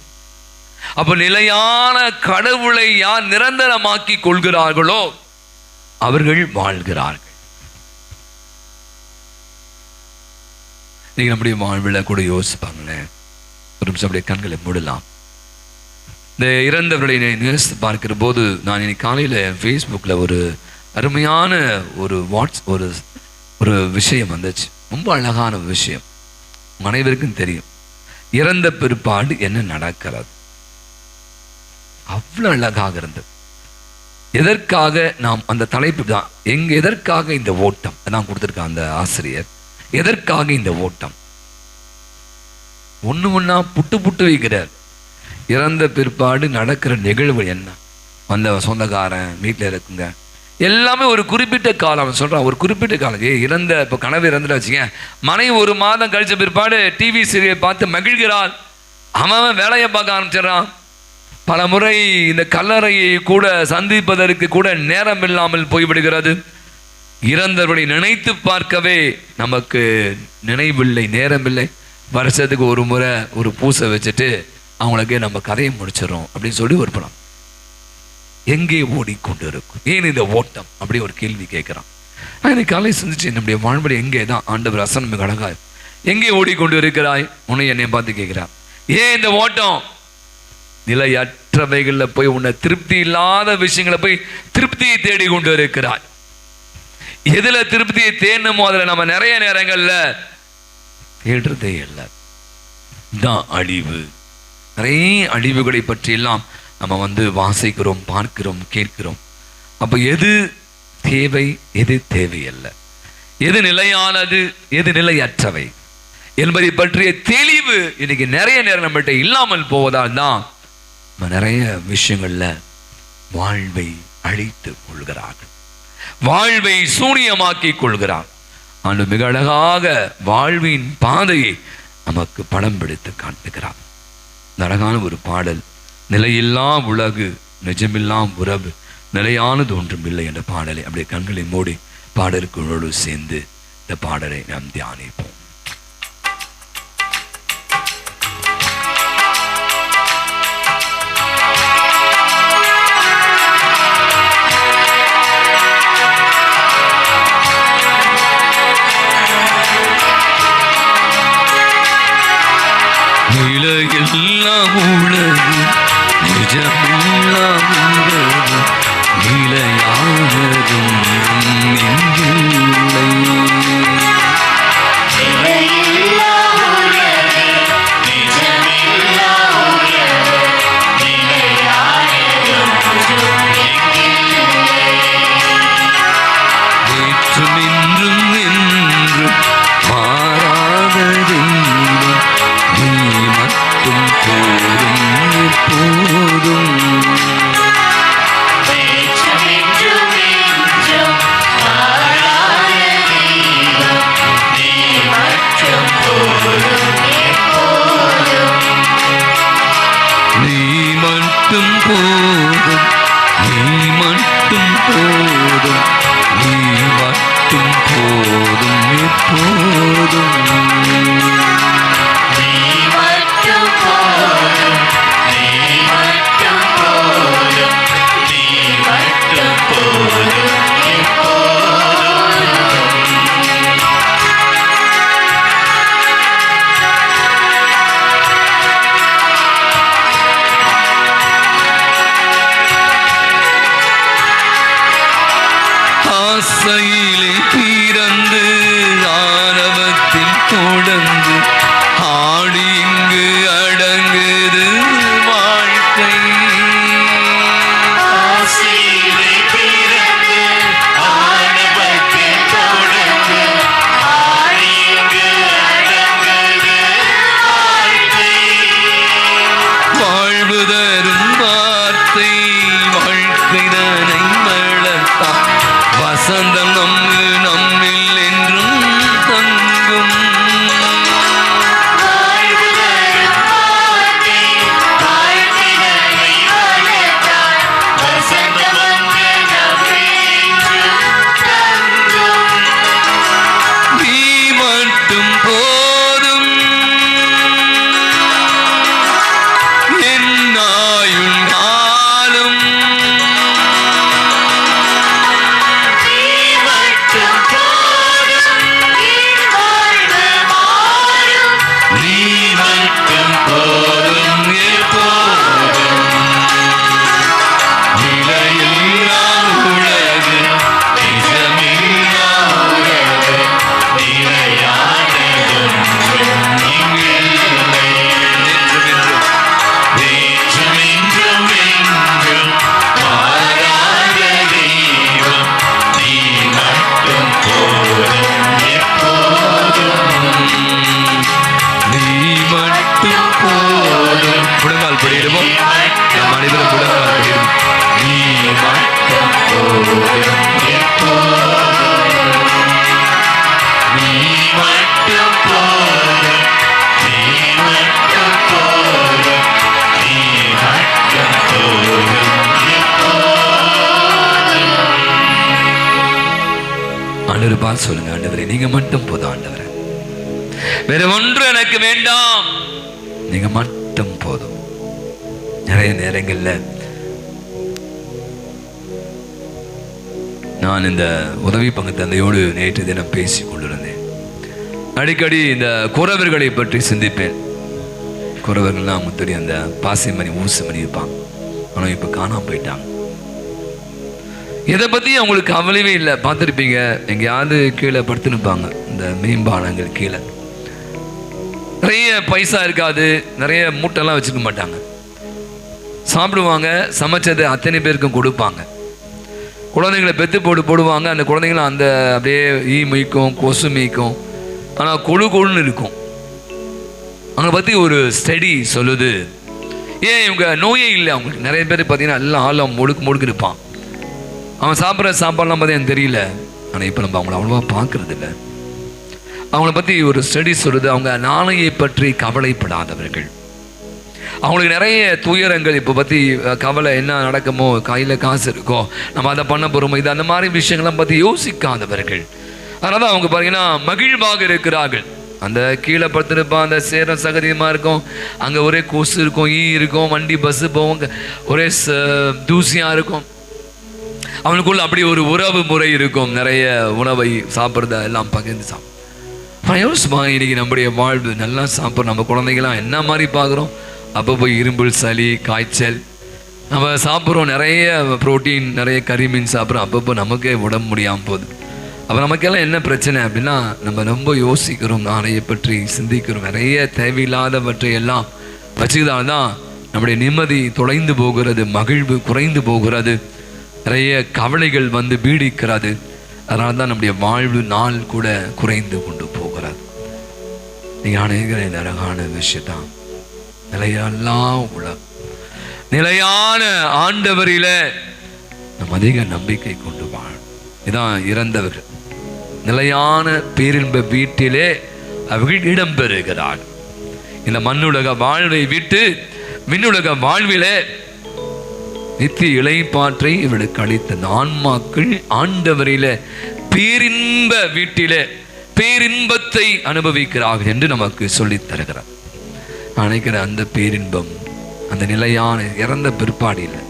அப்ப நிலையான கடவுளை யார் நிரந்தரமாக்கி கொள்கிறார்களோ அவர்கள் வாழ்கிறார்கள். நீங்க நம்முடைய வாழ்வில் கூட யோசிப்பாங்களேன், ஒரு நிமிஷம் அப்படியே கண்களை மூடலாம். இந்த இறந்தவர்களை நேசித்து பார்க்கிற போது, நான் இன்னைக்கு காலையில் ஃபேஸ்புக்கில் ஒரு அருமையான ஒரு ஒரு விஷயம் வந்துச்சு. ரொம்ப அழகான விஷயம், அனைவருக்கும் தெரியும். இறந்த பிற்பாடு என்ன நடக்கிறது, அவ்வளோ அழகாக இருந்தது. எதற்காக நாம் அந்த தலைப்பு தான், எதற்காக இந்த ஓட்டம் நான் கொடுத்துருக்கேன் அந்த ஆசிரியர். எதற்காக இந்த ஓட்டம்? ஒண்ணா புட்டு வைக்கிறார். இறந்த பிற்பாடு நடக்கிற நிகழ்வு என்ன, அந்த சொந்தக்காரன் வீட்டில் இருக்குங்க, எல்லாமே ஒரு குறிப்பிட்ட காலம் சொல்றான். ஒரு குறிப்பிட்ட காலம் இறந்த, இப்போ கனவு இறந்துட்டு வச்சுங்க, மனைவி 1 மாதம் கழிச்ச பிற்பாடு டிவி சீரியல் பார்த்து மகிழ்கிறாள், அவன் வேலையை பார்க்க ஆரம்பிச்சிடறான். பல முறை இந்த கல்லறையை கூட சந்திப்பதற்கு கூட நேரம் இல்லாமல் போய்விடுகிறது. இறந்தவர்களை நினைத்து பார்க்கவே நமக்கு நினைவில்லை, நேரமில்லை. வருஷத்துக்கு ஒரு முறை ஒரு பூசை வச்சுட்டு அவங்களுக்கு நம்ம கதையை முடிச்சிடறோம் அப்படின்னு சொல்லி ஒரு படம். எங்கே ஓடிக்கொண்டு இருக்கும், ஏன் இந்த ஓட்டம் அப்படி ஒரு கேள்வி கேட்கிறான். எனக்கு காலை சிந்திச்சு நம்முடைய வாழ்வழி எங்கே தான் ஆண்டவர் அசனம் அழகாய், எங்கே ஓடிக்கொண்டு இருக்கிறாய் உன்னை என்னை பார்த்து கேட்கிறான். ஏன் இந்த ஓட்டம்? நிலையற்றவைகளில் போய் உன்னை திருப்தி இல்லாத விஷயங்களை போய் திருப்தியை தேடி கொண்டு இருக்கிறாய். எதுல திருப்தியை தேடணுமோ அதுல நம்ம நிறைய நேரங்கள்ல தேடுறதே இல்லை. தான் அழிவு. நிறைய அழிவுகளை பற்றி எல்லாம் நம்ம வாசிக்கிறோம், பார்க்கிறோம், கேட்கிறோம். அப்ப எது தேவை, எது தேவையல்ல, எது நிலையானது, எது நிலையற்றவை என்பதை பற்றிய தெளிவு இன்னைக்கு நிறைய நேரம் நம்மகிட்ட இல்லாமல் போவதால் தான் நிறைய விஷயங்கள்ல வாழ்வை அழித்து கொள்கிறார்கள், வாழ்வை சூனியமாக்கி கொள்கிறார். ஆண்டு மிக அழகாக வாழ்வின் பாதையை நமக்கு படம் பிடித்து காட்டுகிறார். இந்த அழகான ஒரு பாடல், நிலையில்லா உலகு நிஜமில்லாம் உறவு நிலையானது ஒன்றும் இல்லை என்ற பாடலை அப்படியே கண்களை மூடி பாடலுக்குள்ளோடு சேர்ந்து இந்த பாடலை நாம் தியானிப்போம். நிலையில்லா உலகு நிஜமில்லா உலகு நிலையானதும் இங்கில்லை. நேற்றும் இன்றும் என்றும் மாறாத தெய்வம் நீ மட்டும் போதும் எப்போதும். நீ மட்டும் போதும், நீ மட்டும் போதும், நீ மட்டும் போதும் எப்போதும். ஆசையிலே பிறந்து ஆரவத்தில் தொடர்ந்து ஆடி இங்கு அடங்குது வாழ்க்கை. வாழ்வு தரும் வார்த்தை வாழ்க்கை தனை வளர்த்தான் வசந்தம் நம்மில் என்றும் தங்கும். நீ மட்டும் போதும் என்னாயும் நாளும். நீ மட்டும் போதும் எப்போதும். நிலையில்லா உலகு நிஜமில்லா உலகு நிலையானதும் இங்கில்லை. நேற்றும் இன்றும் என்றும் மாறாத தெய்வம் நீ மட்டும் போதும் எப்போதும். நீ மட்டும் போதும். முழங்கால் படிடுவோம். நம் அனைவரும் முழங்கால் படிடுவோம். நீ மட்டும் போதும் எப்போதும். நீ மட்டும் போதும். நீ மட்டும் போதும். நீ மட்டும் போதும் எப்போதும். ஆண்டவரை பார்த்து சொல்லுங்க, ஆண்டவரே நீங்க மட்டும் போதும் ஆண்டவரே, வேற ஒன்று எனக்கு வேண்டாம், நீங்க மட்டும் போதும். நிறைய நேரங்கள்ல நான் இந்த உதவி பங்கு தந்தையோடு நேற்று தினம் பேசி கொண்டிருந்தேன். அடிக்கடி இந்த குறவர்களை பற்றி சிந்திப்பேன். குறவர்கள்லாம் முத்தடி அந்த பாசிமணி ஊசுமணி இருப்பாங்க, ஆனால் இப்போ காணாம போயிட்டாங்க. இதை பற்றி அவங்களுக்கு கவலையே இல்லை. பார்த்துருப்பீங்க, எங்கேயாவது கீழே படுத்துனுப்பாங்க இந்த மேம்பாலங்கள் கீழே. நிறைய பைசா இருக்காது, நிறைய மூட்டைலாம் வச்சுக்க மாட்டாங்க. சாப்பிடுவாங்க, சமைச்சதை அத்தனை பேருக்கும் கொடுப்பாங்க. குழந்தைங்களை பெற்று போடுவாங்க. அந்த குழந்தைங்களை அந்த அப்படியே ஈ மீக்கும், கொசு மீக்கும், ஆனால் கொழுன்னு இருக்கும். அவங்களை பற்றி ஒரு ஸ்டடி சொல்லுது, ஏன் இவங்க நோயே இல்லை அவங்களுக்கு. நிறைய பேர் பார்த்தீங்கன்னா எல்லாம் ஆளும் முழுக்கு இருப்பான். அவன் சாப்பிட்ற சாப்பாடுலாம் பார்த்து எனக்கு தெரியல, ஆனால் இப்போ நம்ம அவங்கள அவ்வளோவா பார்க்கறது இல்லை. அவங்கள பற்றி ஒரு ஸ்டடி சொல்லுது, அவங்க நாளையை பற்றி கவலைப்படாதவர்கள். அவங்களுக்கு நிறைய துயரங்கள் இப்போ பற்றி கவலை, என்ன நடக்குமோ, கையில் காசு இருக்கோ, நம்ம அதை பண்ண போகிறோமோ, இது அந்த மாதிரி விஷயங்கள்லாம் பற்றி யோசிக்காதவர்கள். அதனால தான் அவங்க பார்த்தீங்கன்னா மகிழ்வாக இருக்கிறார்கள். அந்த கீழே படுத்துருப்பான், அந்த சேரம் சகதியமாக இருக்கும், அங்கே ஒரே கொசு இருக்கும், ஈ இருக்கும், வண்டி பஸ்ஸு போவாங்க, ஒரே தூசியாக இருக்கும். அவனுக்குள்ள அப்படி ஒரு உறவு முறை இருக்கும். நிறைய உணவை சாப்பிட்றத எல்லாம் பகிர்ந்து சாப்பிடும். யோசிப்பா, இன்னைக்கு நம்முடைய வாழ்வு நல்லா சாப்பிட்றோம். நம்ம குழந்தைங்களாம் என்ன மாதிரி பார்க்குறோம், அப்பப்போ இரும்பல், சளி, காய்ச்சல். நம்ம சாப்பிட்றோம் நிறைய ப்ரோட்டீன், நிறைய கறி மீன் சாப்பிட்றோம், அப்பப்போ நமக்கே உடம்பு முடியாமல் போகுது. அப்போ நமக்கெல்லாம் என்ன பிரச்சனை அப்படின்னா, நம்ம ரொம்ப யோசிக்கிறோம், நாளையை பற்றி சிந்திக்கிறோம், நிறைய தேவையில்லாதவற்றை எல்லாம் வச்சுக்கிறதால தான் நம்முடைய நிம்மதி தொலைந்து போகிறது, மகிழ்வு குறைந்து போகிறது, நிறைய கவலைகள் வந்து பீடிக்கிறது. அதனால தான் நம்முடைய வாழ்வு நாள் கூட குறைந்து கொண்டு போகிறது. நீங்கள் அநேகர் இந்த அழகான விஷயத்தான் நிலையெல்லாம் உலகம் நிலையான ஆண்டவரில நம் அதிக நம்பிக்கை கொண்டு வாழும். இதான் இறந்தவர்கள் நிலையான பேரின்ப வீட்டிலே அவர்கள் இடம்பெறுகிறார். இந்த மண்ணுலக வாழ்வை விட்டு விண்ணுலக வாழ்விலே நித்திய இளைப்பாற்றை இவளுக்கு அளித்த ஆன்மாக்கள் ஆண்டவரில பேரின்ப வீட்டிலே பேரின்பத்தை அனுபவிக்கிறார்கள் என்று நமக்கு சொல்லித் தருகிறார். நினைக்கிற அந்த பேரின்பம் அந்த நிலையான இறந்த பிற்பாடு இல்லை,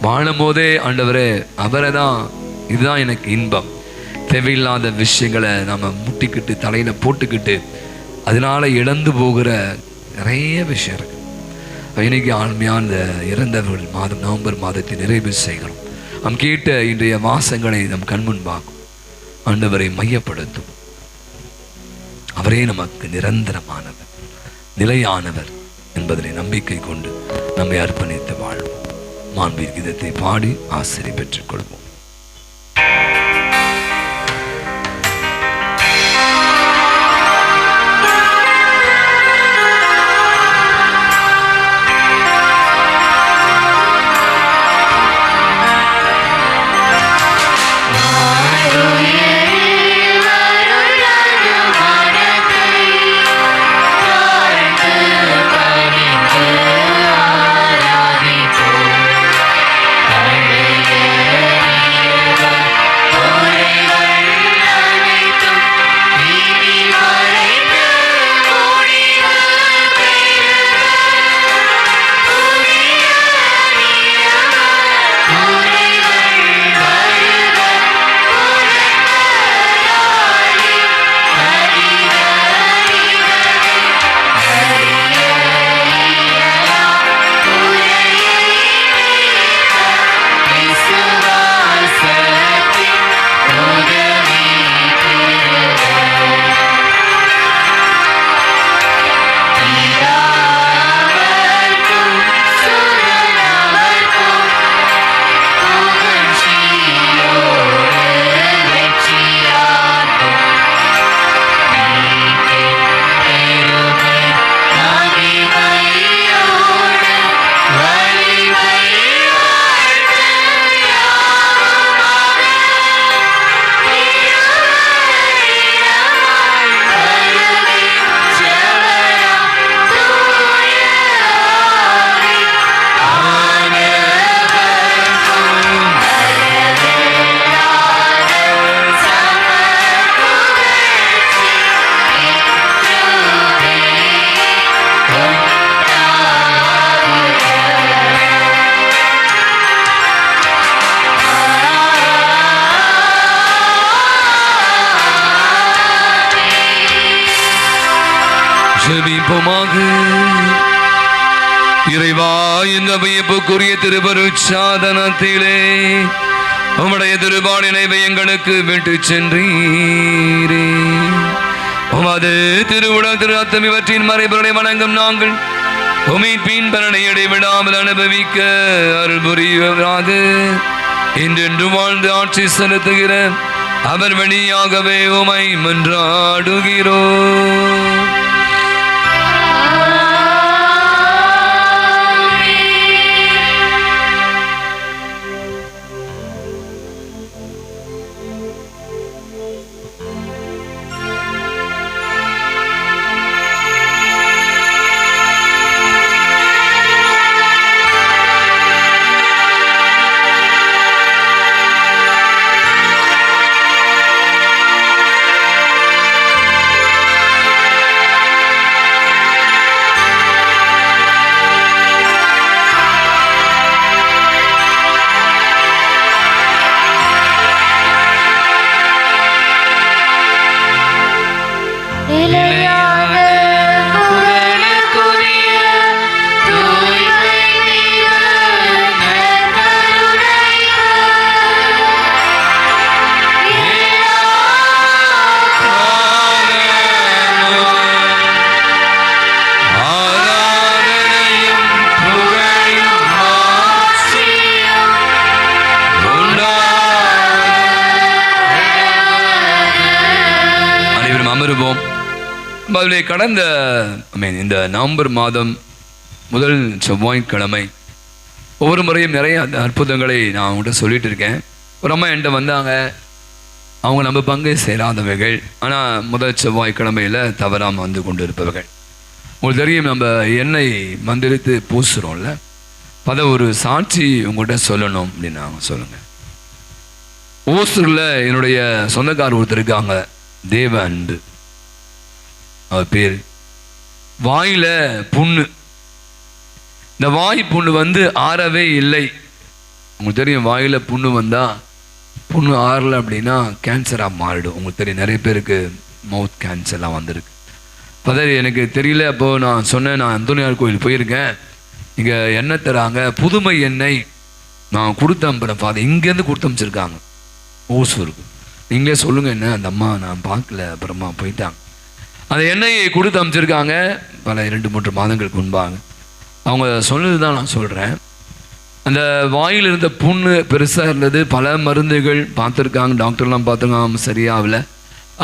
வாழும் போதே ஆண்டவரே அவரை தான், இதுதான் எனக்கு இன்பம். தேவையில்லாத விஷயங்களை நம்ம முட்டிக்கிட்டு தலையில போட்டுக்கிட்டு அதனால இழந்து போகிற நிறைய விஷயம் இருக்கு. இன்னைக்கு ஆழ்மையான இறந்தவர்கள் மாதம் நவம்பர் மாதத்தை நிறைவு செய்கிறோம். நாம் கேட்ட இன்றைய மாசங்களை நம் கண்முன்பாகும். ஆண்டவரை மையப்படுத்தும். அவரே நமக்கு நிரந்தரமானவர், நிலையானவர் என்பதனை நம்பிக்கை கொண்டு நம்மை அர்ப்பணித்து வாழ்வோம். மாண்பீர் கீதத்தை பாடி ஆசிரியை பெற்றுக் கொள்வோம். ஜெபிப்போமாக. இறைவா, இந்த வியப்புக்குரிய திருவருட்சாதனத்திலே உம்முடைய திருபாடினை எங்களுக்கு விட்டு சென்றீரே. உமது திருவுடல் திரு ரத்தம் இவற்றின் மறைபொருளை வணங்கும் நாங்கள் உமீட்பின் பலனை இடைவிடாமல் அனுபவிக்க அருள் புரிவதாக என்றென்று வாழ்ந்து ஆட்சி செலுத்துகிற அவர் வழியாகவே உமை மன்றாடுகிறோம். அனைவரும் அமருவோம். அதில் கடந்த இந்த நவம்பர் மாதம் முதல் செவ்வாய்க்கிழமை ஒவ்வொரு முறையும் நிறைய அற்புதங்களை நான் அவங்கள்ட்ட சொல்லிட்டு இருக்கேன். ஒரு அம்மா என்கிட்ட வந்தாங்க. அவங்க நம்ம பங்கு சேராதவர்கள், ஆனால் முதல் செவ்வாய்க்கிழமையில் தவறாமல் வந்து கொண்டு இருப்பவர்கள். உங்களுக்கு தெரியும், நம்ம எண்ணெய் மந்திரித்து பூசுகிறோம்ல, அதை ஒரு சாட்சி உங்கள்கிட்ட சொல்லணும் அப்படின்னு நான் சொல்லுங்கள். ஓசூரில் என்னுடைய சொந்தக்காரர் ஒருத்தர் இருக்காங்க, தேவ அன்பு அவர் பேர். வாயில புண்ணு, இந்த வாய் புண்ணு வந்து ஆறவே இல்லை. உங்களுக்கு தெரியும், வாயில புண்ணு வந்தா புண்ணு ஆறலை அப்படின்னா கேன்சராக மாறிடும். உங்களுக்கு தெரியும், நிறைய பேருக்கு மவுத் கேன்சர்லாம் வந்திருக்கு. பதறி எனக்கு தெரியல. அப்போது நான் சொன்னேன், நான் அந்தோனியார் கோயில் போயிருக்கேன், இங்கே எண்ணெய் தராங்க, புதுமை எண்ணெய் நான் கொடுத்து அனுப்புகிறேன் ஃபாதர், இங்கேருந்து கொடுத்து அனுப்பிச்சிருக்காங்க ஓசூருக்கு, நீங்களே சொல்லுங்கள் என்ன. அந்த அம்மா நான் பார்க்கல, அப்புறமா போயிட்டாங்க. அந்த எண்ணெயை கொடுத்து அனுப்பிச்சிருக்காங்க பல 2-3 மாதங்களுக்கு முன்பாக. அவங்க சொன்னது தான் நான் சொல்கிறேன். அந்த வாயில் இருந்த புண்ணு பெருசாக இருந்தது, பல மருந்துகள் பார்த்துருக்காங்க, டாக்டர்லாம் பார்த்துருக்காங்க, சரியாகல.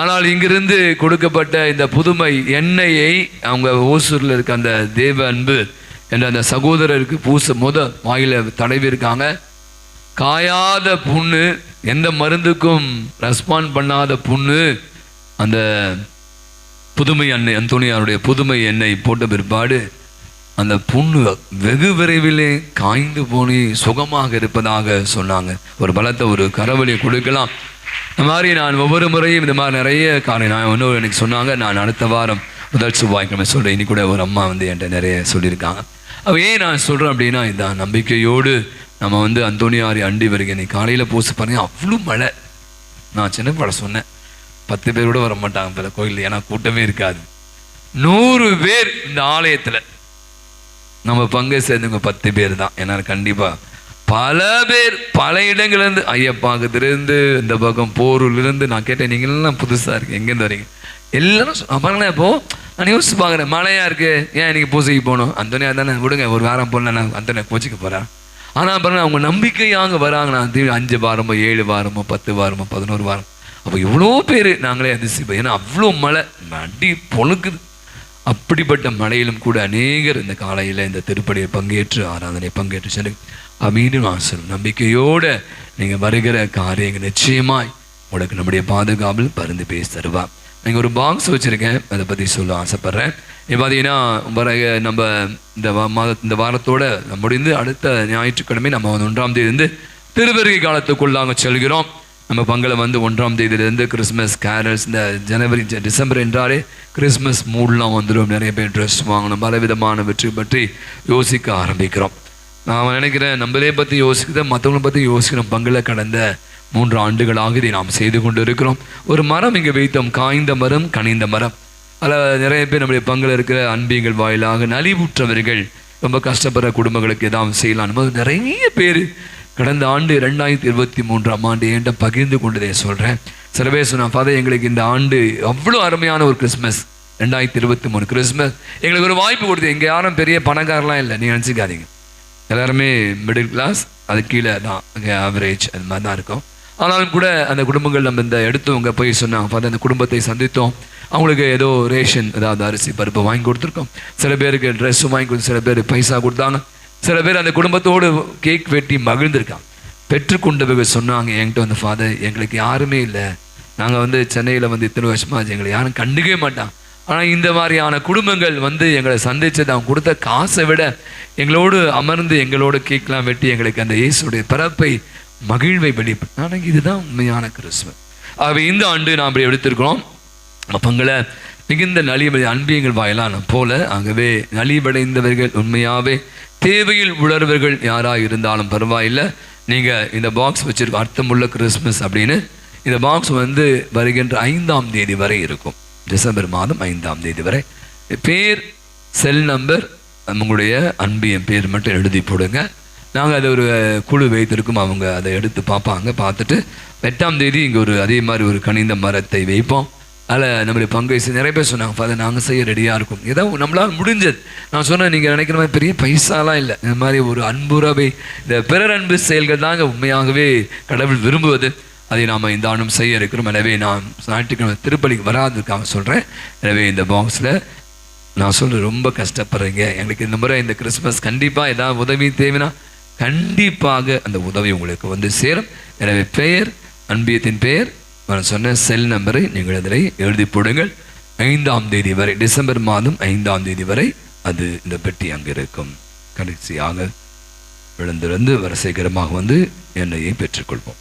ஆனால் இங்கிருந்து கொடுக்கப்பட்ட இந்த புதுமை எண்ணெயை அவங்க ஓசூரில் இருக்க அந்த தேவ அன்பு என்ற அந்த சகோதரருக்கு பூச வாயில தடவி இருக்காங்க. காயாத புண்ணு, எந்த மருந்துக்கும் ரெஸ்பாண்ட் பண்ணாத புண்ணு, அந்த புதுமை எண்ணெய், அந்தோனியாருடைய புதுமை எண்ணெய் போட்ட பிற்பாடு அந்த புண்ணு வெகு விரைவிலே காய்ந்து போனி சுகமாக இருப்பதாக சொன்னாங்க. ஒரு பலத்தை ஒரு கரவழியை கொடுக்கலாம். இந்த மாதிரி நான் ஒவ்வொரு முறையும் இந்த மாதிரி நிறைய காரணம் நான் இன்னொரு எனக்கு சொன்னாங்க. நான் அடுத்த வாரம் முதல் செவ்வாய்க்கிழமை சொல்கிறேன். இன்னி கூட ஒரு அம்மா வந்து என்கிட்ட நிறைய சொல்லியிருக்காங்க. அவ ஏன் நான் சொல்கிறேன் அப்படின்னா, இந்த நம்பிக்கையோடு நம்ம வந்து அந்தோனியாரை அண்டி வருக. இன்னைக்கு காலையில் பூச பாருங்க, அவ்வளோ மழை. நான் சின்ன படம் சொன்னேன், 10 பேர் கூட வர மாட்டாங்க பல கோயில், ஏன்னா கூட்டமே இருக்காது. 100 பேர் இந்த ஆலயத்தில் நம்ம பங்கு சேர்ந்தவங்க 10 பேர் தான். ஏன்னா கண்டிப்பாக பல பேர் பல இடங்கள்லேருந்து, ஐயப்பாக்கத்துலேருந்து, இந்த பக்கம் போரூர்லேருந்து. நான் கேட்டேன், நீங்கள்லாம் புதுசாக இருக்கு, எங்கேருந்து வரீங்க? எல்லாரும் பாருங்களேன். இப்போது நான் யோசிச்சு பார்க்குறேன், மழையாக இருக்குது, ஏன் இன்னைக்கு பூசைக்கு போகணும்? அந்தோனியா தானே, விடுங்க, ஒரு வாரம் போடல, நான் அந்தோனியா கோச்சிக்க போகிறேன். ஆனால் பாருங்கள், அவங்க நம்பிக்கையாக வராங்க. நான் 5 வாரமோ 7 வாரமோ 10 வாரமோ 11 வாரம், அப்போ இவ்வளோ பேர் நாங்களே அதிசயம். ஏன்னா அவ்வளோ மழை, அடி பொழுக்குது. அப்படிப்பட்ட மழையிலும் கூட அநேகர் இந்த காலையில் இந்த திருப்பலியை பங்கேற்று ஆராதனை பங்கேற்று சென்று மீண்டும் ஆசல் நம்பிக்கையோடு நீங்கள் வருகிற காரியங்கள் நிச்சயமாய் உங்களுக்கு நம்முடைய பாதுகாப்பில் பருந்து பேசி தருவா. நீங்கள் ஒரு பாக்ஸ் வச்சுருக்கேன், அதை பற்றி சொல்ல ஆசைப்பட்றேன். இப்போ பார்த்தீங்கன்னா நம்ம இந்த வாரத்தோடு முடிந்து அடுத்த ஞாயிற்றுக்கிழமை நம்ம 1ஆம் தேதி திருவருகை காலத்துக்குள்ளாக செல்கிறோம். நம்ம பங்களை வந்து 1ஆம் தேதியிலேருந்து கிறிஸ்மஸ் கேரல்ஸ், இந்த ஜனவரி டிசம்பர் என்றாலே கிறிஸ்மஸ் மூடெலாம் வந்துடும். நிறைய பேர் ட்ரெஸ் வாங்கணும், பலவிதமான வெற்றி பற்றி யோசிக்க ஆரம்பிக்கிறோம். நான் நினைக்கிறேன், நம்மளே பற்றி யோசிக்கிறத மற்றவங்களை பற்றி யோசிக்கிறோம். பங்களை கடந்த 3 ஆண்டுகளாக இதை நாம் செய்து கொண்டு இருக்கிறோம். ஒரு மரம் இங்கே வைத்தோம், காய்ந்த மரம், கனிந்த மரம். அதில் நிறைய பேர் நம்முடைய பங்கில் இருக்கிற அன்பியங்கள் வாயிலாக நலிவுற்றவர்கள், ரொம்ப கஷ்டப்படுற குடும்பங்களுக்கு ஏதாவது செய்யலாம். நிறைய பேர் கடந்த ஆண்டு 2023ஆம் ஆண்டு என்கிட்ட பகிர்ந்து கொண்டதே சொல்கிறேன். சில பேர் சொன்னால், ஃபாதர் எங்களுக்கு இந்த ஆண்டு அவ்வளோ அருமையான ஒரு கிறிஸ்மஸ், 2023 கிறிஸ்மஸ் எங்களுக்கு ஒரு வாய்ப்பு கொடுத்து. எங்கள் யாரும் பெரிய பணக்காரலாம் இல்லை, நீங்கள் நினச்சிக்காதீங்க. எல்லாருமே மிடில் கிளாஸ், அது கீழே தான், ஆவரேஜ், அது மாதிரி தான் இருக்கும். ஆனாலும் கூட அந்த குடும்பங்கள் நம்ம இந்த எடுத்தவங்க போய் சொன்னாங்க, ஃபாதர் அந்த குடும்பத்தை சந்தித்தோம், அவங்களுக்கு ஏதோ ரேஷன், ஏதாவது அரிசி பருப்பு வாங்கி கொடுத்துருக்கோம். சில பேருக்கு ட்ரெஸ்ஸும் வாங்கி கொடுத்து, சில பேர் பைசா கொடுத்தாங்க, சில பேர் அந்த குடும்பத்தோடு கேக் வெட்டி மகிழ்ந்திருக்காங்க. பெற்றுக்கொண்டவர்கள் சொன்னாங்க என்கிட்ட வந்து, ஃபாதர் எங்களுக்கு யாருமே இல்லை, நாங்கள் வந்து சென்னையில் வந்து இத்தனை வருஷமாக எங்களை யாரும் கண்டுக்கவே மாட்டாங்க. ஆனால் இந்த மாதிரியான குடும்பங்கள் வந்து எங்களை சந்தித்தது, அவங்க கொடுத்த காசை விட எங்களோடு அமர்ந்து எங்களோட கேக்லாம் வெட்டி எங்களுக்கு அந்த இயேசுடைய பிறப்பை மகிழ்வை வெளிப்படுத்த. ஆனால் இதுதான் உண்மையான கிறிஸ்துவம். ஆகவே இந்த ஆண்டு நாம் அப்படி எடுத்திருக்கிறோம். பங்களை மிகுந்த நலிவடை அன்பியங்கள் வாயிலான போல. ஆகவே நலிவடைந்தவர்கள், உண்மையாகவே தேவையில் உணர்வர்கள் யாராக இருந்தாலும் பரவாயில்லை, நீங்கள் இந்த பாக்ஸ் வச்சுருக்க அர்த்தமுள்ள கிறிஸ்மஸ் அப்படின்னு. இந்த பாக்ஸ் வந்து வருகின்ற 5ஆம் தேதி வரை இருக்கும், டிசம்பர் மாதம் 5ஆம் தேதி வரை. பேர், செல் நம்பர், உங்களுடைய அன்பியம் பேர் மட்டும் எழுதி போடுங்க. நாங்கள் அதை ஒரு குழு வைத்திருக்கோம், அவங்க அதை எடுத்து பார்ப்பாங்க. பார்த்துட்டு 8ஆம் தேதி இங்கே ஒரு அதே மாதிரி ஒரு கனிந்த மரத்தை வைப்போம். அதில் நம்முடைய பங்கை நிறைய பேர் சொன்னாங்க, ஃபாதர் நாங்கள் செய்ய ரெடியாக இருக்கும், ஏதோ நம்மளால் முடிஞ்சது. நான் சொன்னேன், நீங்கள் நினைக்கிற மாதிரி பெரிய பைசாலாம் இல்லை, இந்த மாதிரி ஒரு அன்புறவை, இந்த பிறர் அன்பு செயல்கள் தாங்க உண்மையாகவே கடவுள் விரும்புவது. அதை நாம் இந்த ஆண்டும் செய்ய இருக்கிறோம். எனவே நான் ஞாயிற்றுக்கிழமை திருப்பலிக்கு வராதுக்காக சொல்கிறேன். எனவே இந்த பாக்ஸில் நான் சொல்கிறேன், ரொம்ப கஷ்டப்படுறீங்க, எங்களுக்கு இந்த முறை இந்த கிறிஸ்மஸ் கண்டிப்பாக ஏதாவது உதவி தேவைன்னா கண்டிப்பாக அந்த உதவி உங்களுக்கு வந்து சேரும். எனவே பெயர், அன்பியத்தின் பெயர், நான் சொன்ன செல் நம்பரை நீங்கள் அதில் எழுதி போடுங்கள். 5ஆம் தேதி வரை, டிசம்பர் மாதம் 5ஆம் தேதி வரை அது இந்த பெட்டி அங்கே இருக்கும். கடைசியாக விழுந்திருந்து வரிசைகரமாக வந்து எண்ணெயை பெற்றுக்கொள்வோம்.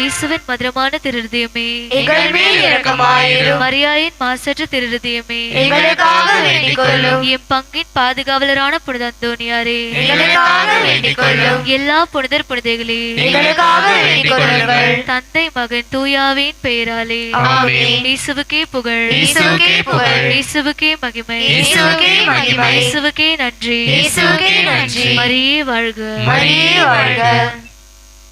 இயேசுவின் மதுரமான திருஹிருதயமே, எங்கள் மேல் இரக்கமாயிரும். மரியாயின் மாசற்ற திருஹிருதயமே, எங்களுக்காக வேண்டிக் கொள்ளும். என் பங்கின் பாதுகாவலரான புனித அந்தோணியாரே, எங்களுக்காக வேண்டிக் கொள்ளும். எல்லா புனிதர் புனிதைகளே, எங்களுக்காக வேண்டிக் கொள்ளுங்கள். தந்தை மகன் தூயாவின் பெயராலே ஆமென். இயேசுவுக்கே புகழ், இயேசுவுக்கே புகழ். இயேசுவுக்கே மகிமை, இயேசுவுக்கே மகிமை. இயேசுவுக்கே நன்றி, இயேசுவுக்கே நன்றி. மரியே வாழ்க, மரியே வாழ்க.